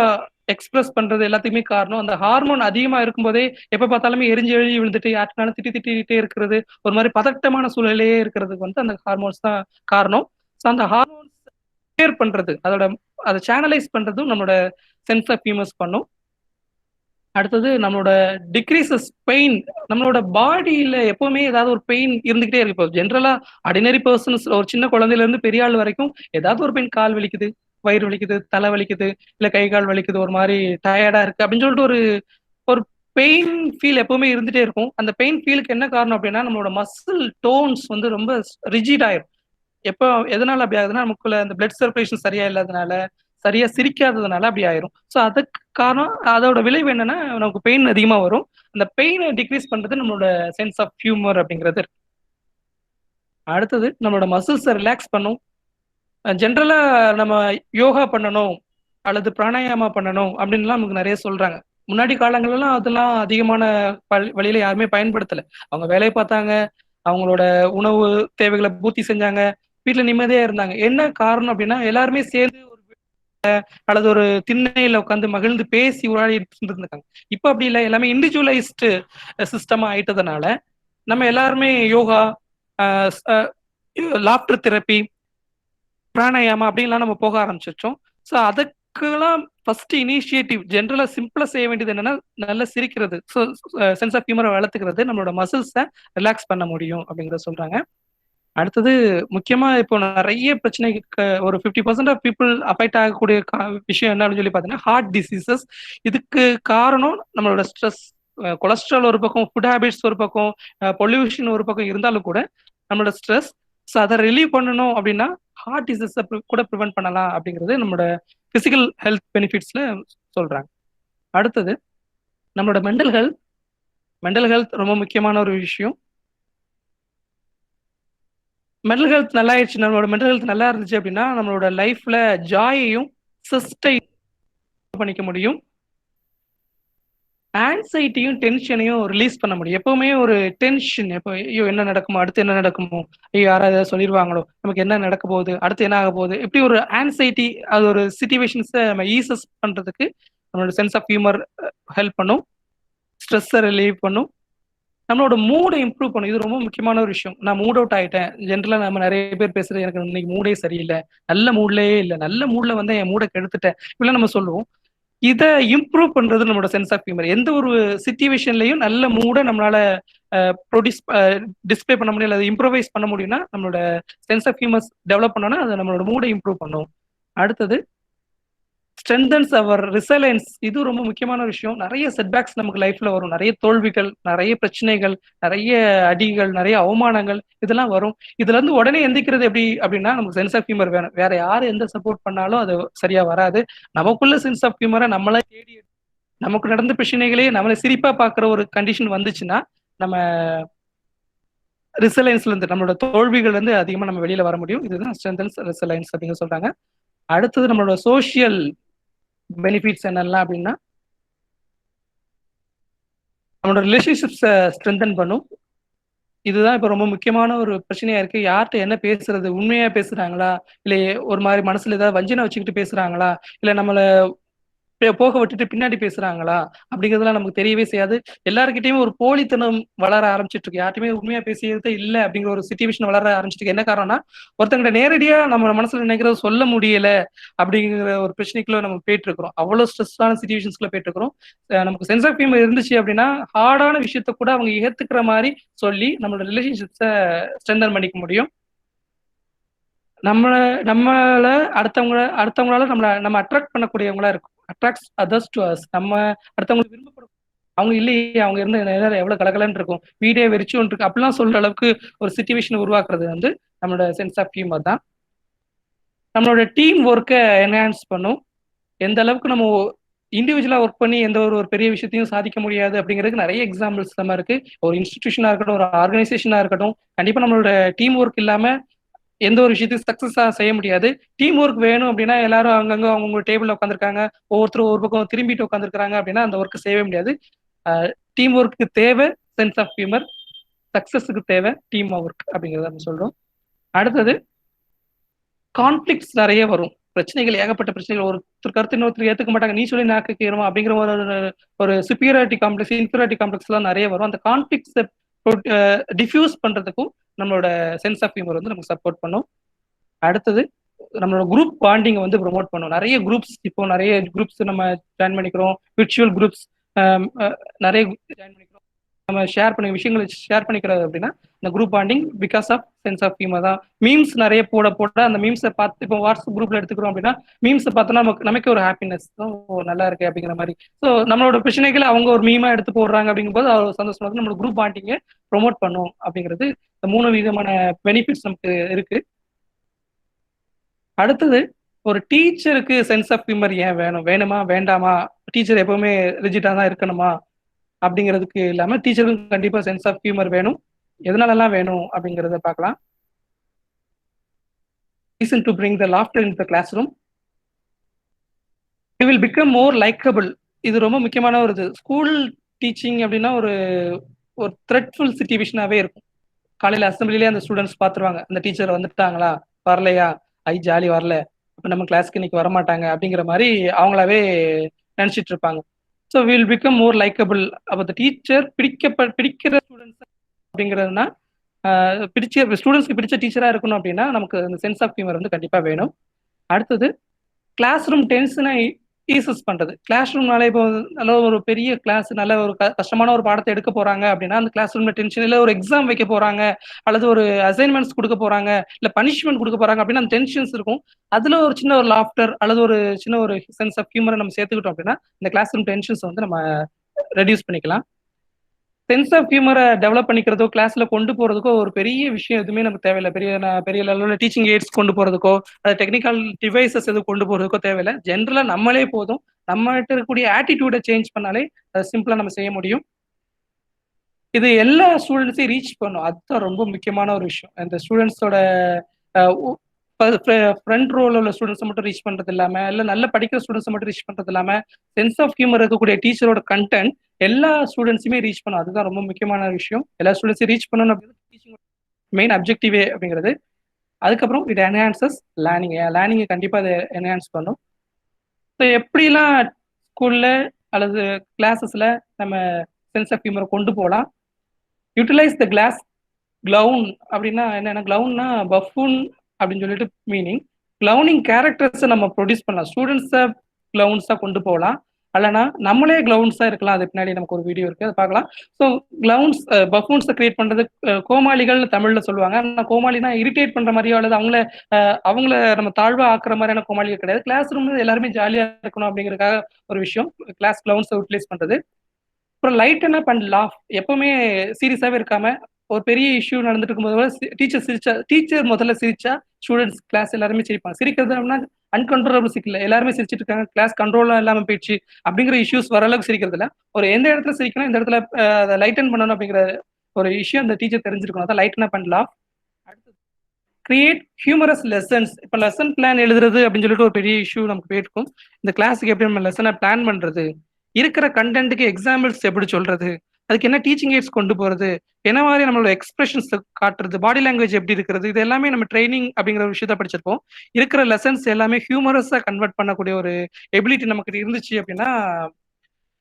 எக்ஸ்பிரஸ் பண்றது எல்லாத்துக்குமே காரணம். அந்த ஹார்மோன் அதிகமா இருக்கும்போதே எப்ப பார்த்தாலுமே எரிஞ்சு விழுந்துட்டு யாருனாலும் திட்டிட்டே இருக்கிறது, ஒரு மாதிரி பதட்டமான சூழலையே இருக்கிறதுக்கு வந்து அந்த ஹார்மோன்ஸ் தான் காரணம். ஸோ அந்த ஹார்மோன்ஸ் கிளியர் பண்றது, அதை சேனலைஸ் பண்றதும் நம்மளோட சென்ஸ் ஆஃப் ஹியூமர்ஸ் பண்ணும். அடுத்தது நம்மளோட டிக்ரீசஸ் பெயின். நம்மளோட பாடியில எப்பவுமே ஏதாவது ஒரு பெயின் இருந்துகிட்டே இருக்கு. இப்போ ஜென்ரலா ஆர்டினரி பர்சன்ஸ், ஒரு சின்ன குழந்தையில இருந்து பெரிய ஆள் வரைக்கும் ஏதாவது ஒரு பெயின், கால் வலிக்குது, வயிறு வலிக்குது, தலை வலிக்குது, இல்ல கை கால் வலிக்குது, ஒரு மாதிரி டயர்டா இருக்கு அப்படின்னு சொல்லிட்டு ஒரு பெயின் ஃபீல் எப்பவுமே இருந்துட்டே இருக்கும். அந்த பெயின் ஃபீலுக்கு என்ன காரணம் அப்படின்னா நம்மளோட மசில் டோன்ஸ் வந்து ரொம்ப ரிஜிட் ஆயிரும். எப்போ எதனால அப்படி ஆகுதுன்னா நமக்குள்ள அந்த பிளட் சர்க்குலேஷன் சரியா இல்லாதனால, சரியா சிரிக்காததுனால அப்படி ஆயிரும். ஸோ அதுக்கு காரணம், அதோட விளைவு என்னன்னா நமக்கு பெயின் அதிகமா வரும். அந்த பெயினை டிக்ரீஸ் பண்றது நம்மளோட சென்ஸ் ஆஃப் ஹியூமர் அப்படிங்கிறது. அடுத்தது நம்மளோட மசில்ஸை ரிலாக்ஸ் பண்ணும். ஜென்ரலா நம்ம யோகா பண்ணணும் அல்லது பிராணாயாமா பண்ணணும் அப்படின்லாம் நமக்கு நிறைய சொல்றாங்க. முன்னாடி காலங்கள்லாம் அதெல்லாம் அதிகமான வழியில யாருமே பயன்படுத்தலை. அவங்க வேலையை பார்த்தாங்க, அவங்களோட உணவு தேவைகளை பூர்த்தி செஞ்சாங்க, வீட்டுல நிம்மதியா இருந்தாங்க. என்ன காரணம் அப்படின்னா எல்லாருமே சேர்ந்து ஒரு அல்லது ஒரு திண்ணையில உட்காந்து மகிழ்ந்து பேசி உரையாடி இருந்திருக்காங்க. இப்ப அப்படி இல்லை, எல்லாமே இண்டிவிஜுவலைஸ்டு சிஸ்டமா ஆயிட்டதுனால நம்ம எல்லாருமே யோகா, லாஃப்டர் தெரப்பி, பிராணாயாமா அப்படின்லாம் நம்ம போக ஆரம்பிச்சிருச்சோம். ஸோ அதுக்கெல்லாம் ஃபர்ஸ்ட் இனிஷியேட்டிவ் ஜென்ரலா சிம்பிளா செய்ய வேண்டியது என்னன்னா நல்லா சிரிக்கிறது. சென்ஸ் ஆஃப் ஹியூமரை வளர்த்துக்கிறது நம்மளோட மசில்ஸை ரிலாக்ஸ் பண்ண முடியும் அப்படிங்கிறத சொல்றாங்க. அடுத்தது முக்கியமா இப்போ நிறைய பிரச்சனைக்கு ஒரு 50% ஆஃப் பீப்புள் அஃபெக்ட் ஆகக்கூடிய விஷயம் என்ன அப்படின்னு சொல்லி பார்த்தீங்கன்னா ஹார்ட் டிசீசஸ். இதுக்கு காரணம் நம்மளோட ஸ்ட்ரெஸ். கொலஸ்ட்ரால் ஒரு பக்கம், ஃபுட் ஹேபிட்ஸ் ஒரு பக்கம், பொல்யூஷன் ஒரு பக்கம் இருந்தாலும் கூட நம்மளோட ஸ்ட்ரெஸ். ஸோ அதை ரிலீவ் பண்ணணும் அப்படின்னா ஹார்ட் டிசீஸை கூட ப்ரிவென்ட் பண்ணலாம் அப்படிங்கிறது நம்மளோட பிசிக்கல் ஹெல்த் பெனிஃபிட்ஸ்ல சொல்றாங்க. அடுத்தது நம்மளோட மென்டல் ஹெல்த் ரொம்ப முக்கியமான ஒரு விஷயம். மென்டல் ஹெல்த் நல்லா ஆயிடுச்சு, நம்மளோட மென்டல் ஹெல்த் நல்லா இருந்துச்சு அப்படின்னா நம்மளோட லைஃப்ல ஜாயையும் சஸ்டைன் பண்ணிக்க முடியும். ஆன்சைட்டியும் டென்ஷனையும் ரிலீஸ் பண்ண முடியும். எப்பவுமே ஒரு டென்ஷன், எப்போ ஐயோ என்ன நடக்குமோ, அடுத்து என்ன நடக்குமோ, ஐயோ யாராவது சொல்லிடுவாங்களோ, நமக்கு என்ன நடக்க போகுது, அடுத்து என்ன ஆக போகுது, இப்படி ஒரு ஆன்சைட்டி, அது ஒரு சிச்சுவேஷன்ஸை நம்ம ஈஸஸ் பண்றதுக்கு நம்மளோட சென்ஸ் ஆஃப் ஹியூமர் ஹெல்ப் பண்ணும். ஸ்ட்ரெஸ்ஸை ரிலீவ் பண்ணும். நம்மளோட மூடை இம்ப்ரூவ் பண்ணும். இது ரொம்ப முக்கியமான ஒரு விஷயம். நான் மூட் அவுட் ஆயிட்டேன். ஜென்ரலா நம்ம நிறைய பேர் பேசுறது, எனக்கு இன்னைக்கு மூடே சரியில்லை, நல்ல மூட்லயே இல்லை, நல்ல மூட்ல வந்து என் மூடை கெடுத்துட்டேன், இப்படிலாம் நம்ம சொல்லுவோம். இதை இம்ப்ரூவ் பண்றது நம்மளோட சென்ஸ் ஆஃப் ஹியூமர். எந்த ஒரு சிச்சுவேஷன்லயும் நல்ல மூடை நம்மளால டிஸ்பிளே பண்ண முடியும், அதை இம்ப்ரூவைஸ் பண்ண முடியும்னா நம்மளோட சென்ஸ் ஆஃப் ஹியூமர் டெவலப் பண்ணோம்னா அது நம்மளோட மூடை இம்ப்ரூவ் பண்ணும். அடுத்தது ஸ்ட்ரென்தன்ஸ் அவர் ரிசைலன்ஸ். இது ரொம்ப முக்கியமான விஷயம். நிறைய செட்பேக்ஸ் நமக்கு லைஃப்ல வரும், நிறைய தோல்விகள், நிறைய பிரச்சனைகள், நிறைய அடிகள், நிறைய அவமானங்கள், இதெல்லாம் வரும். இதுல இருந்து உடனே எந்திக்கிறது எப்படி அப்படின்னா நமக்கு சென்ஸ் ஆஃப் ஹியூமர் வேணும். வேற யாரு எந்த சப்போர்ட் பண்ணாலும் அது சரியா வராது. நமக்குள்ள சென்ஸ் ஆஃப் ஹியூமரை நம்மளே தேடி, நமக்கு நடந்த பிரச்சனைகளே நம்மளை சிரிப்பா பாக்குற ஒரு கண்டிஷன் வந்துச்சுன்னா நம்ம ரிசைலன்ஸ்ல இருந்து, நம்மளோட தோல்விகள் வந்து அதிகமா நம்ம வெளியில வர முடியும். இதுதான் ஸ்ட்ரென்தன்ஸ் ரிசைலன்ஸ் அப்படின்னு சொல்றாங்க. அடுத்தது நம்மளோட சோசியல் பெனிஃபிட்ஸ் என்னெல்லாம் அப்படின்னா நம்மளோட ரிலேஷன்ஷிப்ஸை ஸ்ட்ரென்தன் பண்ணும். இதுதான் இப்போ ரொம்ப முக்கியமான ஒரு பிரச்சனையா இருக்கு. யார்கிட்ட என்ன பேசுறது, உண்மையா பேசுறாங்களா, இல்லை ஒரு மாதிரி மனசுல ஏதாவது வஞ்சனை வச்சுக்கிட்டு பேசுறாங்களா, இல்லை நம்மளை போக விட்டுட்டு பின்னாடி பேசுறாங்களா அப்படிங்கிறதுலாம் நமக்கு தெரியவே செய்யாது. எல்லாருக்கிட்டையும் ஒரு போலித்தனம் வளர ஆரம்பிச்சிட்டு இருக்கு. யார்ட்டுமே உண்மையா பேசியது இல்லை அப்படிங்கிற ஒரு சிச்சுவேஷன் வளர ஆரம்பிச்சிட்டு. என்ன காரணம்னா ஒருத்தங்கிட்ட நேரடியா நம்ம மனசுல நினைக்கிறத சொல்ல முடியல அப்படிங்கிற ஒரு பிரச்சனைக்குள்ள நம்ம போயிட்டு இருக்கிறோம். அவ்வளவு ஸ்ட்ரெஸ்ஸான சிச்சுவேஷன்ஸ்ல போயிட்டு இருக்கிறோம். நமக்கு சென்ஸ் ஆஃப் ஹியூமர் இருந்துச்சு அப்படின்னா ஹார்டான விஷயத்த கூட அவங்க ஏத்துக்கிற மாதிரி சொல்லி நம்மளோட ரிலேஷன்ஷிப்ஸை ஸ்ட்ரென்தன் பண்ணிக்க முடியும். நம்மள அடுத்தவங்களால நம்ம அட்ராக்ட் பண்ணக்கூடியவங்களா இருக்கும். Attracts others to us. நம்ம அடுத்தவங்களுக்கு விரும்பப்படும். அவங்க இல்லையே, அவங்க இருந்த நேரம் எவ்வளவு கலகலன்னு இருக்கும், வீடே வெறிச்சும் இருக்கு, அப்படிலாம் சொல்ற அளவுக்கு ஒரு சிச்சுவேஷன் உருவாக்குறது வந்து நம்மளோட சென்ஸ் ஆஃப் ஹியூமர் தான். நம்மளோட டீம் ஒர்க்கை என்ஹான்ஸ் பண்ணும். எந்த அளவுக்கு நம்ம இண்டிவிஜுவலா ஒர்க் பண்ணி எந்த ஒரு பெரிய விஷயத்தையும் சாதிக்க முடியாது அப்படிங்கிறதுக்கு நிறைய எக்ஸாம்பிள்ஸ் நம்ம இருக்கு. ஒரு இன்ஸ்டிடியூஷனா இருக்கட்டும், ஒரு ஆர்கனைசேஷனா இருக்கட்டும், கண்டிப்பா நம்மளோட டீம் ஒர்க் இல்லாம எந்த ஒரு விஷயத்தையும் சக்சஸா செய்ய முடியாது. டீம் ஒர்க் வேணும் அப்படின்னா எல்லாரும் அங்கங்க அவங்க டேபிள்ல உட்காந்துருக்காங்க, ஒவ்வொருத்தரும் ஒரு பக்கம் திரும்பிட்டு உட்காந்துருக்காங்க அப்படின்னா அந்த ஒர்க் செய்யவே முடியாது. டீம் ஒர்க்கு தேவை சென்ஸ் ஆஃப் ஹியூமர், சக்சஸுக்கு தேவை டீம் ஒர்க் அப்படிங்கிறத நம்ம சொல்றோம். அடுத்தது கான்ஃபிளிக்ட்ஸ் நிறைய வரும். பிரச்சனைகள், ஏகப்பட்ட பிரச்சனைகள். ஒருத்தர் கருத்து இன்னொருத்தர் ஏத்துக்க மாட்டாங்க, நீ சொல்லி நாக்கு கேறுமா அப்படிங்கிற ஒரு சுப்பீரியாரிட்டி காம்ப்ளெக்ஸ், இன்ஃபீரியாரிட்டி காம்ப்ளெக்ஸ் எல்லாம் நிறைய வரும். அந்த கான்ஃபிளிக்ட்ஸை டிஃப்யூஸ் பண்றதுக்கும் நம்மளோட சென்ஸ் ஆஃப் ஹியூமர் வந்து நமக்கு சப்போர்ட் பண்ணும். அடுத்தது நம்மளோட குரூப் பாண்டிங்கை வந்து ப்ரொமோட் பண்ணும். நிறைய குரூப்ஸ், இப்போ நிறைய குரூப்ஸ் நம்ம ஜாயின் பண்ணிக்கிறோம், விர்ச்சுவல் குரூப்ஸ் நிறைய ஜாயின் பண்ணிக்கிறோம். நம்ம ஷேர் பண்ணி விஷயங்களை ஷேர் பண்ணிக்கிறது அப்படின்னா இந்த group bonding because of sense of humour தான். மீம்ஸ் நிறைய போட அந்த மீம்ஸை பார்த்து, இப்போ வாட்ஸ்அப் குரூப்ல எடுத்துக்கிறோம் அப்படின்னா மீம்ஸை பார்த்தோன்னா நமக்கு ஒரு ஹாப்பினஸ், நல்லா இருக்கு அப்படிங்கிற மாதிரி. ஸோ நம்மளோட பிரச்சனைகளை அவங்க ஒரு மீமா எடுத்து போடுறாங்க அப்படிங்கும்போது அது சந்தோஷமா நம்மளோட குரூப் பாண்டிங்கை ப்ரொமோட் பண்ணும் அப்படிங்கிறது. இந்த 3 விதமான பெனிஃபிட்ஸ் நமக்கு இருக்கு. அடுத்தது ஒரு டீச்சருக்கு சென்ஸ் ஆஃப் ஹியூமர் ஏன் வேணுமா வேண்டாமா, டீச்சர் எப்பவுமே ரிஜிட்டா தான் இருக்கணுமா அப்படிங்கிறதுக்கு இல்லாம டீச்சருக்கு கண்டிப்பா சென்ஸ் ஆஃப் ஹியூமர் வேணும். எதனாலலாம் வேணும் அப்படிங்கிறத பார்க்கலாம். Reason to bring the laughter into the classroom. You will become more likable. இது ரொம்ப முக்கியமான ஒரு இது. ஸ்கூல் டீச்சிங் அப்படின்னா ஒரு த்ரெட்ஃபுல் சிச்சுவேஷனாவே இருக்கும். காலையில அசம்பிளிலே அந்த ஸ்டூடெண்ட்ஸ் பார்த்துருவாங்க, அந்த டீச்சர் வந்துட்டாங்களா, வரலையா, ஜாலி வரல, இப்போ நம்ம கிளாஸ்க்கு இன்னைக்கு வரமாட்டாங்க அப்படிங்கிற மாதிரி அவங்களாவே நினைச்சிட்டு இருப்பாங்க. So will become more likeable. அப்போ அந்த டீச்சர் பிடிக்கிற ஸ்டூடெண்ட்ஸ் அப்படிங்கிறதுனா ஸ்டூடெண்ட்ஸ்க்கு பிடிச்ச டீச்சராக இருக்கணும் அப்படின்னா நமக்கு அந்த சென்ஸ் ஆஃப் ஹியூமர் வந்து கண்டிப்பாக வேணும். அடுத்தது கிளாஸ் ரூம் டென்ஷனை ஈஸஸ் பண்றது. கிளாஸ் ரூம்னாலே இப்போ நல்ல ஒரு பெரிய கிளாஸ், நல்ல ஒரு கஷ்டமான ஒரு பாடத்த எடுக்க போறாங்க அப்படின்னா, அந்த கிளாஸ் ரூம்ல டென்ஷன், இல்ல ஒரு எக்ஸாம் வைக்க போறாங்க, அல்லது ஒரு அசைன்மென்ட்ஸ் குடுக்க போறாங்க, இல்ல பனிஷ்மென்ட் குடுக்க போறாங்க அப்படின்னா, அந்த டென்ஷன்ஸ் இருக்கும். அதுல ஒரு சின்ன ஒரு லாஃப்டர் அல்லது ஒரு சின்ன ஒரு சென்ஸ் ஆஃப் ஹியூமர நம்ம சேர்த்துக்கிட்டோம் அப்படின்னா, இந்த கிளாஸ் ரூம் டென்ஷன்ஸ் வந்து நம்ம ரெடியூஸ் பண்ணிக்கலாம். சென்ஸ் ஆஃப் ஹியூமரை டெவலப் பண்ணிக்கிறதோ, கிளாஸ்ல கொண்டு போறதுக்கோ ஒரு பெரிய விஷயம் எதுவுமே நமக்கு தேவையில்ல. பெரிய லெவல்ல டீச்சிங் எய்ட்ஸ் கொண்டு போறதுக்கோ, டெக்னிக்கல் டிவைசஸ் எதுவும் கொண்டு போறதுக்கோ தேவையில்ல. ஜென்ரலா நம்மளே போதும். நம்மகிட்ட இருக்கக்கூடிய ஆட்டிடியூட சேஞ்ச் பண்ணாலே சிம்பிளா நம்ம செய்ய முடியும். இது எல்லா ஸ்டூடெண்ட்ஸையும் ரீச் பண்ணும். அதுதான் ரொம்ப முக்கியமான ஒரு விஷயம். அந்த ஸ்டூடெண்ட்ஸோட ஃப்ரண்ட் ரோல உள்ள ஸ்டூடெண்ட்ஸை மட்டும் ரீச் பண்றது இல்லாம, இல்ல நல்ல படிக்கிற ஸ்டூடெண்ட்ஸை மட்டும் ரீச் பண்றது இல்லாம, சென்ஸ் ஆஃப் ஹியூமர் இருக்கக்கூடிய டீச்சரோட கண்டென்ட் எல்லா ஸ்டூடெண்ட்ஸுமே ரீச் பண்ணும். அதுதான் ரொம்ப முக்கியமான விஷயம். எல்லா ஸ்டூடெண்ட்ஸையும் ரீச் பண்ணணும் அப்படிங்கிறது டீச்சிங் மெயின் அப்ஜெக்டிவே அப்படிங்கிறது. அதுக்கப்புறம் இது என்ஹான்சஸ் லேர்னிங். லேர்னிங்கை கண்டிப்பாக அதை என்ஹான்ஸ் பண்ணும். ஸோ எப்படிலாம் ஸ்கூல்ல அல்லது கிளாஸஸ்ல நம்ம சென்ஸ் ஆஃப் ஹியூமரை கொண்டு போகலாம். யூட்டிலைஸ் த கிளாஸ் கிளவுன் அப்படின்னா என்னன்னா, கிளவுன்னா பஃபூன் அப்படின்னு சொல்லிட்டு மீனிங். கிளவுனிங் கேரக்டர்ஸை நம்ம ப்ரொடியூஸ் பண்ணலாம். ஸ்டூடெண்ட்ஸை கிளவுன்ஸாக கொண்டு போகலாம், அல்லனா நம்மளே கிளவுன்ஸாக இருக்கலாம். அது பின்னாடி நமக்கு ஒரு வீடியோ இருக்கு, அதை பார்க்கலாம். ஸோ கிளவுன்ஸ் பஃபூன்ஸை கிரியேட் பண்றது கோமாளிகள் தமிழ்ல சொல்லுவாங்க. ஆனால் கோமாளினா இரிட்டேட் பண்ற மாதிரியோ அல்லது அவங்கள நம்ம தாழ்வா ஆக்குற மாதிரியான கோமாளிகள் கிடையாது. கிளாஸ் ரூம்ல எல்லாருமே ஜாலியா இருக்கணும் அப்படிங்கிறதுக்காக ஒரு விஷயம் கிளாஸ் கிளவுன்ஸை யூட்டிலைஸ் பண்றது. அப்புறம் லைட்டன் அப் அண்ட் லாஃப். எப்பவுமே சீரியஸாவே இருக்காம, ஒரு பெரிய இஷ்யூ நடந்துட்டு இருக்கும்போது டீச்சர் முதல்ல சிரிச்சா ஸ்டூடெண்ட்ஸ் கிளாஸ் எல்லாருமே சிரிப்பாங்க. சிரிக்கிறது அப்படின்னா அன்கண்ட்ரோலபிள் சிக்கல எல்லாருமே சிரிச்சிட்டு இருக்காங்க, கிளாஸ் கண்ட்ரோலாம் இல்லாம போயிடுச்சு அப்படிங்கிற இஷ்யூஸ் வர அளவுக்கு சிரிக்கிறது இல்ல. ஒரு எந்த இடத்துல சிரிக்கணும், இந்த இடத்துல அதை லைட்டன் பண்ணணும் அப்படிங்கிற ஒரு விஷயம் அந்த டீச்சர் தெரிஞ்சிருக்கணும். அதான் லைட்டன் அப் அண்ட் லாஃப். அடுத்து கிரியேட் ஹியூமரஸ் லெசன்ஸ். இப்போ லெசன் பிளான் எழுதுறது அப்படின்னு சொல்லிட்டு ஒரு பெரிய இஷ்யூ நமக்கு போயிருக்கும். இந்த கிளாஸுக்கு எப்படி நம்ம லெசனை பிளான் பண்றது, இருக்கிற கண்டென்ட்டுக்கு எக்ஸாம்பிள்ஸ் எப்படி சொல்றது, அதுக்கு என்ன டீச்சிங் எய்ட்ஸ் கொண்டு போறது, என்ன மாதிரி நம்மளோட எக்ஸ்பிரஷன்ஸ் காட்டுறது, பாடி லாங்குவேஜ் எப்படி இருக்கிறது, இது எல்லாமே நம்ம ட்ரைனிங் அப்படிங்கிற ஒரு விஷயத்த படிச்சிருப்போம். இருக்கிற லெசன்ஸ் எல்லாமே ஹியூமரஸா கன்வெர்ட் பண்ணக்கூடிய ஒரு எபிலிட்டி நமக்கு இருந்துச்சு அப்படின்னா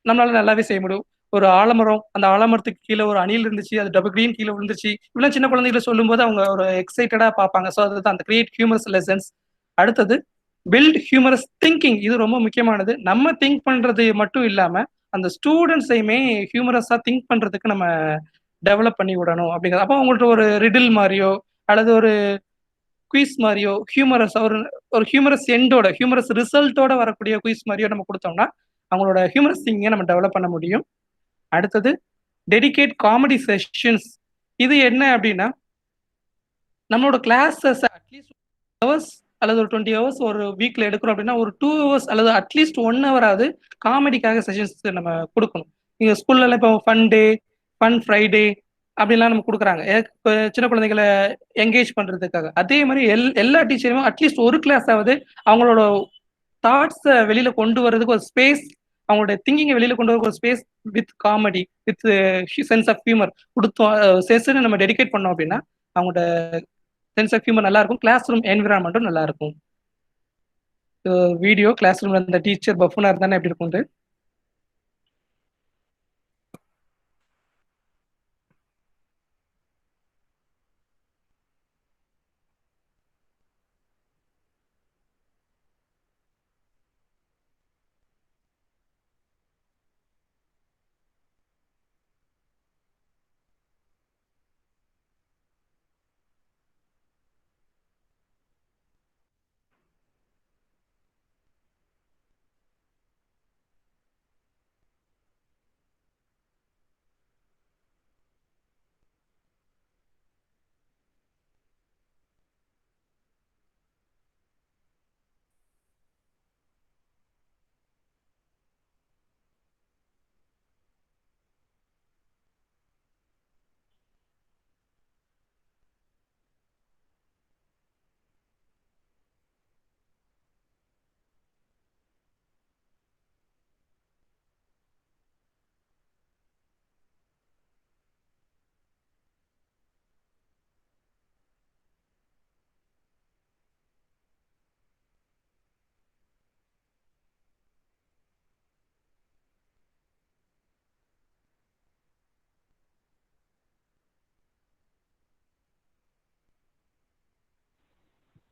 நம்மளால நல்லாவே செய்ய முடியும். ஒரு ஆலமரம், அந்த ஆலமரத்துக்கு கீழே ஒரு அணில் இருந்துச்சு, அது டபுள் கிரீன் கீழே விழுந்துச்சு, இப்படிலாம் சின்ன குழந்தைகளை சொல்லும்போது அவங்க ஒரு எக்ஸைட்டடா பார்ப்பாங்க. ஸோ அதுதான் அந்த கிரியேட் ஹியூமரஸ் லெசன்ஸ். அடுத்தது பில்ட் ஹியூமரஸ் திங்கிங். இது ரொம்ப முக்கியமானது. நம்ம திங்க் பண்றது மட்டும் இல்லாம அந்த ஸ்டூடெண்ட்ஸையுமே ஹியூமரஸா திங்க் பண்றதுக்கு நம்ம டெவலப் பண்ணி விடணும் அப்படிங்கிறது. அப்போ அவங்கள்ட்ட ஒரு ரிடில் மாதிரியோ அல்லது ஒரு குயிஸ் மாதிரியோ ஹியூமரஸ் ஒரு ஹியூமரஸ் எண்டோட ஹியூமரஸ் ரிசல்ட்டோட வரக்கூடிய குயிஸ் மாதிரியோ நம்ம கொடுத்தோம்னா அவங்களோட ஹியூமரஸ் திங்கிங்கை நம்ம டெவலப் பண்ண முடியும். அடுத்தது டெடிகேட் காமெடி செஷன்ஸ். இது என்ன அப்படின்னா, நம்மளோட கிளாஸஸ் அட்லீஸ்ட் ஹவர்ஸ் அல்லது ஒரு 20 ஹவர்ஸ் ஒரு வீக்ல எடுக்கிறோம் அப்படின்னா, ஒரு 2 ஹவர்ஸ் அல்லது அட்லீஸ்ட் 1 ஹவராவது காமெடிக்காக செஷன்ஸ் நம்ம கொடுக்கணும். நீங்க ஸ்கூல்ல இப்போ ஃபன் டே, ஃபன் ஃப்ரைடே அப்படிலாம் நம்ம கொடுக்குறாங்க. இப்போ சின்ன குழந்தைகளை என்கேஜ் பண்றதுக்காக. அதே மாதிரி எல்லா டீச்சருமே அட்லீஸ்ட் ஒரு கிளாஸ் ஆவது அவங்களோட தாட்ஸை வெளியில கொண்டு வர்றதுக்கு ஒரு ஸ்பேஸ், அவங்களோட திங்கிங்கை வெளியில கொண்டு வரதுக்கு ஒரு space with comedy, with sense of humour கொடுத்தோம் செஷன் நம்ம டெடிகேட் பண்ணோம் அப்படின்னா அவங்களோட சென்ஸ் ஆஃப் ஹியூமர் நல்லா இருக்கும், கிளாஸ் ரூம் என்விரான்மெண்ட்டும் நல்லா இருக்கும். வீடியோ கிளாஸ் ரூம்ல இந்த டீச்சர் பஃபூனா இருந்தானே எப்படி இருக்கும்.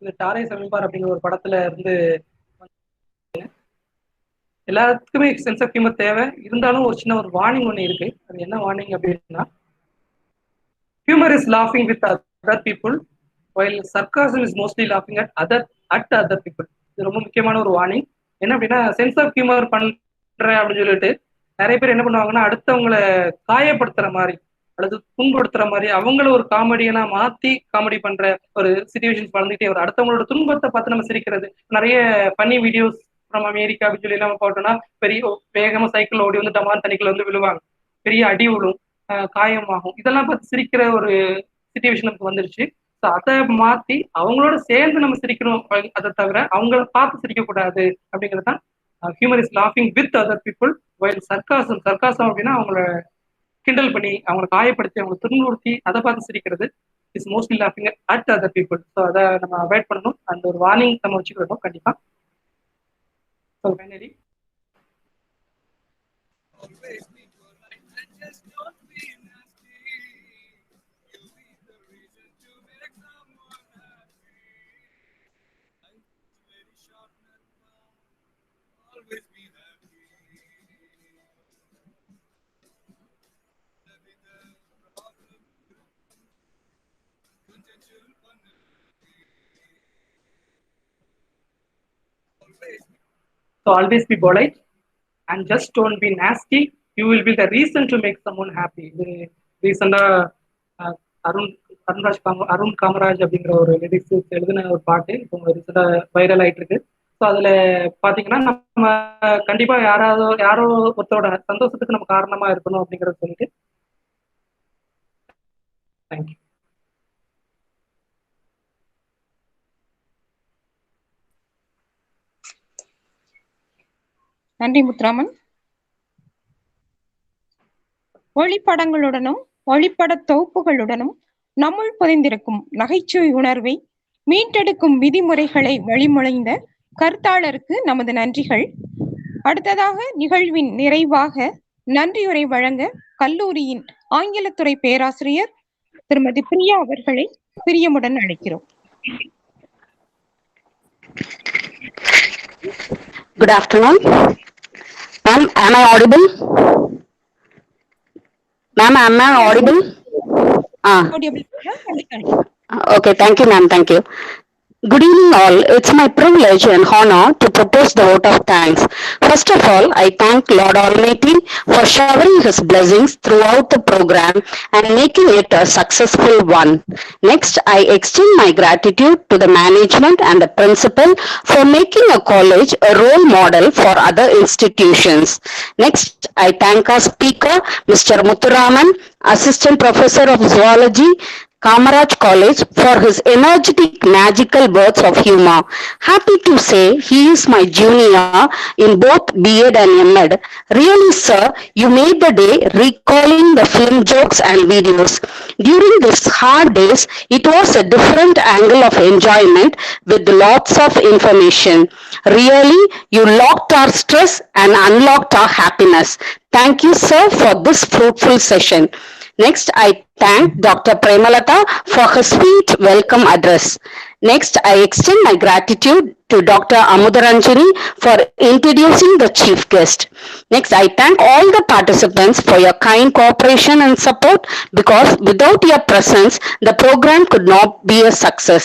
இந்த தாரை சமைப்பார் அப்படிங்கிற ஒரு படத்துல இருந்து எல்லாத்துக்குமே சென்ஸ் ஆஃப் ஹியூமர் தேவை. இருந்தாலும் ஒரு சின்ன ஒரு வார்னிங் ஒன்று இருக்கு. அது என்ன வார்னிங் அப்படின்னா, ஹியூமர் இஸ் லாஃபிங் with other people while sarcasm is mostly laughing at other people. இது ரொம்ப முக்கியமான ஒரு வார்னிங். என்ன அப்படின்னா, சென்ஸ் ஆஃப் ஹியூமர் பண்றேன் அப்படின்னு சொல்லிட்டு நிறைய பேர் என்ன பண்ணுவாங்கன்னா, அடுத்தவங்களை காயப்படுத்துற மாதிரி அல்லது துன்படுத்துற மாதிரி அவங்கள ஒரு காமெடியனா மாத்தி காமெடி பண்ற ஒரு சிச்சுவேஷன்ஸ் வளர்ந்துட்டே வரும். அடுத்தவங்களோட துன்பத்தை பார்த்து நம்ம சிரிக்கிறது. நிறைய ஃபன்னி வீடியோஸ் ஃப்ரம் அமெரிக்கா அப்படின்னு சொல்லி நம்ம போட்டோம்னா, பெரிய வேகமா சைக்கிள் ஓடி வந்து டமான் தண்ணிக்குள்ள வந்து விழுவாங்க, பெரிய அடி விழும், காயமாகும். இதெல்லாம் பார்த்து சிரிக்கிற ஒரு சிச்சுவேஷன் நமக்கு வந்துருச்சு. ஸோ அதை மாத்தி அவங்களோட சேர்ந்து நம்ம சிரிக்கணும். அதை தவிர அவங்கள பார்த்து சிரிக்க கூடாது அப்படிங்கிறது தான் ஹியூமர் இஸ் லாஃபிங் with other people while sarcasm அப்படின்னா அவங்கள கிண்டல் பண்ணி அவங்களை காயப்படுத்தி அவங்களை துன்புறுத்தி அதை பார்த்து சிரிக்கிறது இஸ் மோஸ்ட்லி லாஃபிங் அட் அதர் பீப்புள். ஸோ அதை நம்ம அவாய்ட் பண்ணணும். அந்த ஒரு வார்னிங் நம்ம வச்சுக்கிட்டோம் கண்டிப்பா. So finally So always be polite and just don't be nasty. You will be the reason to make someone happy. ரீசெண்டா அருண் காமராஜ் அப்படிங்கிற ஒரு லிரிக்ஸ் எழுதின ஒரு பாட்டு இப்போ ரீசெண்டா வைரல் ஆயிட்டு இருக்கு. ஸோ அதுல பாத்தீங்கன்னா நம்ம கண்டிப்பா யாரோ ஒருத்தரோட சந்தோஷத்துக்கு நம்ம காரணமா இருக்கணும் அப்படிங்கறத சொல்லிட்டு தேங்க்யூ. நன்றி முத்துராமன். ஒளிப்படங்களுடனும் ஒளிப்பட தொகுப்புகளுடனும் நம்முள் புதைந்திருக்கும் நகைச்சுவை உணர்வை மீட்டெடுக்கும் விதிமுறைகளை வழிமொழிந்த கருத்தாளருக்கு நமது நன்றிகள். அடுத்ததாக நிகழ்வின் நிறைவாக நன்றியுரை வழங்க கல்லூரியின் ஆங்கிலத்துறை பேராசிரியர் திருமதி பிரியா அவர்களை பிரியமுடன் அழைக்கிறோம். Good afternoon. Ma'am, am I audible? Ma'am, am I audible? Okay, thank you, ma'am. Thank you. Good evening all. It's my privilege and honor to propose the vote of thanks. First of all, I thank Lord Almighty for showering His blessings throughout the program and making it a successful one. Next, I extend my gratitude to the management and the principal for making a college a role model for other institutions. Next, I thank our speaker, Mr. Muthuraman, Assistant Professor of Zoology, Kamaraj College, for his energetic, magical words of humor. Happy to say he is my junior in both B.Ed and M.Ed. Really, sir, you made the day recalling the film jokes and videos. During these hard days, it was a different angle of enjoyment with lots of information. Really, you locked our stress and unlocked our happiness. Thank you, sir, for this fruitful session. Next, I thank Dr. Premalata for her sweet welcome address. Next, I extend my gratitude to Dr. Amudaranjani for introducing the chief guest. Next, I thank all the participants for your kind cooperation and support, because without your presence, the program could not be a success.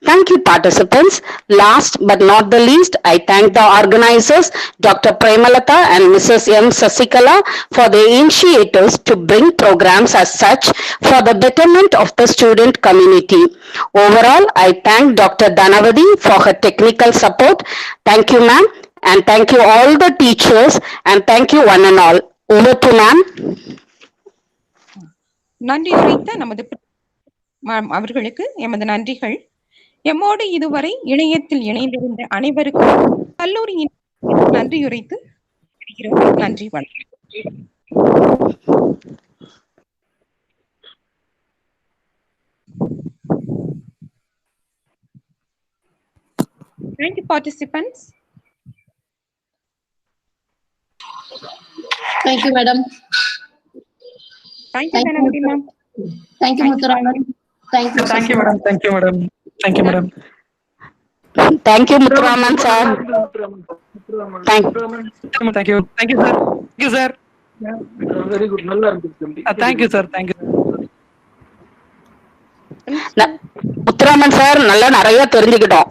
Thank you, participants. Last but not the least, I thank the organizers, Dr. Premalata and Mrs. M. Sasikala, for their initiatives to bring programs as such for the betterment of the student community. Overall, I thank Dr. Dhanavadi for her technical support. Thank you, ma'am, and thank you all the teachers, and thank you one and all. Over to ma'am. நன்றி உரைத்த நமது அவர்களுக்கு எமது நன்றிகள். எம்மோடு இதுவரை இணையத்தில் இணைந்திருந்த அனைவருக்கும் கல்லூரியின் நன்றி உரைத்து நன்றி வணக்கம். Thank you, participants. Thank you, madam. Thank you, Dhanavadi ma'am. Thank you, Muthuraman. Thank you, Thank you, madam. Thank you, madam. Thank you, madam. Thank you, Muthuraman sir. Thank thank you sir. Thank you sir. Very good, நல்லா இருந்துச்சு. Thank you sir. Thank you. Muthuraman sir நல்லா நிறைய தெரிஞ்சுக்கிட்டோம்.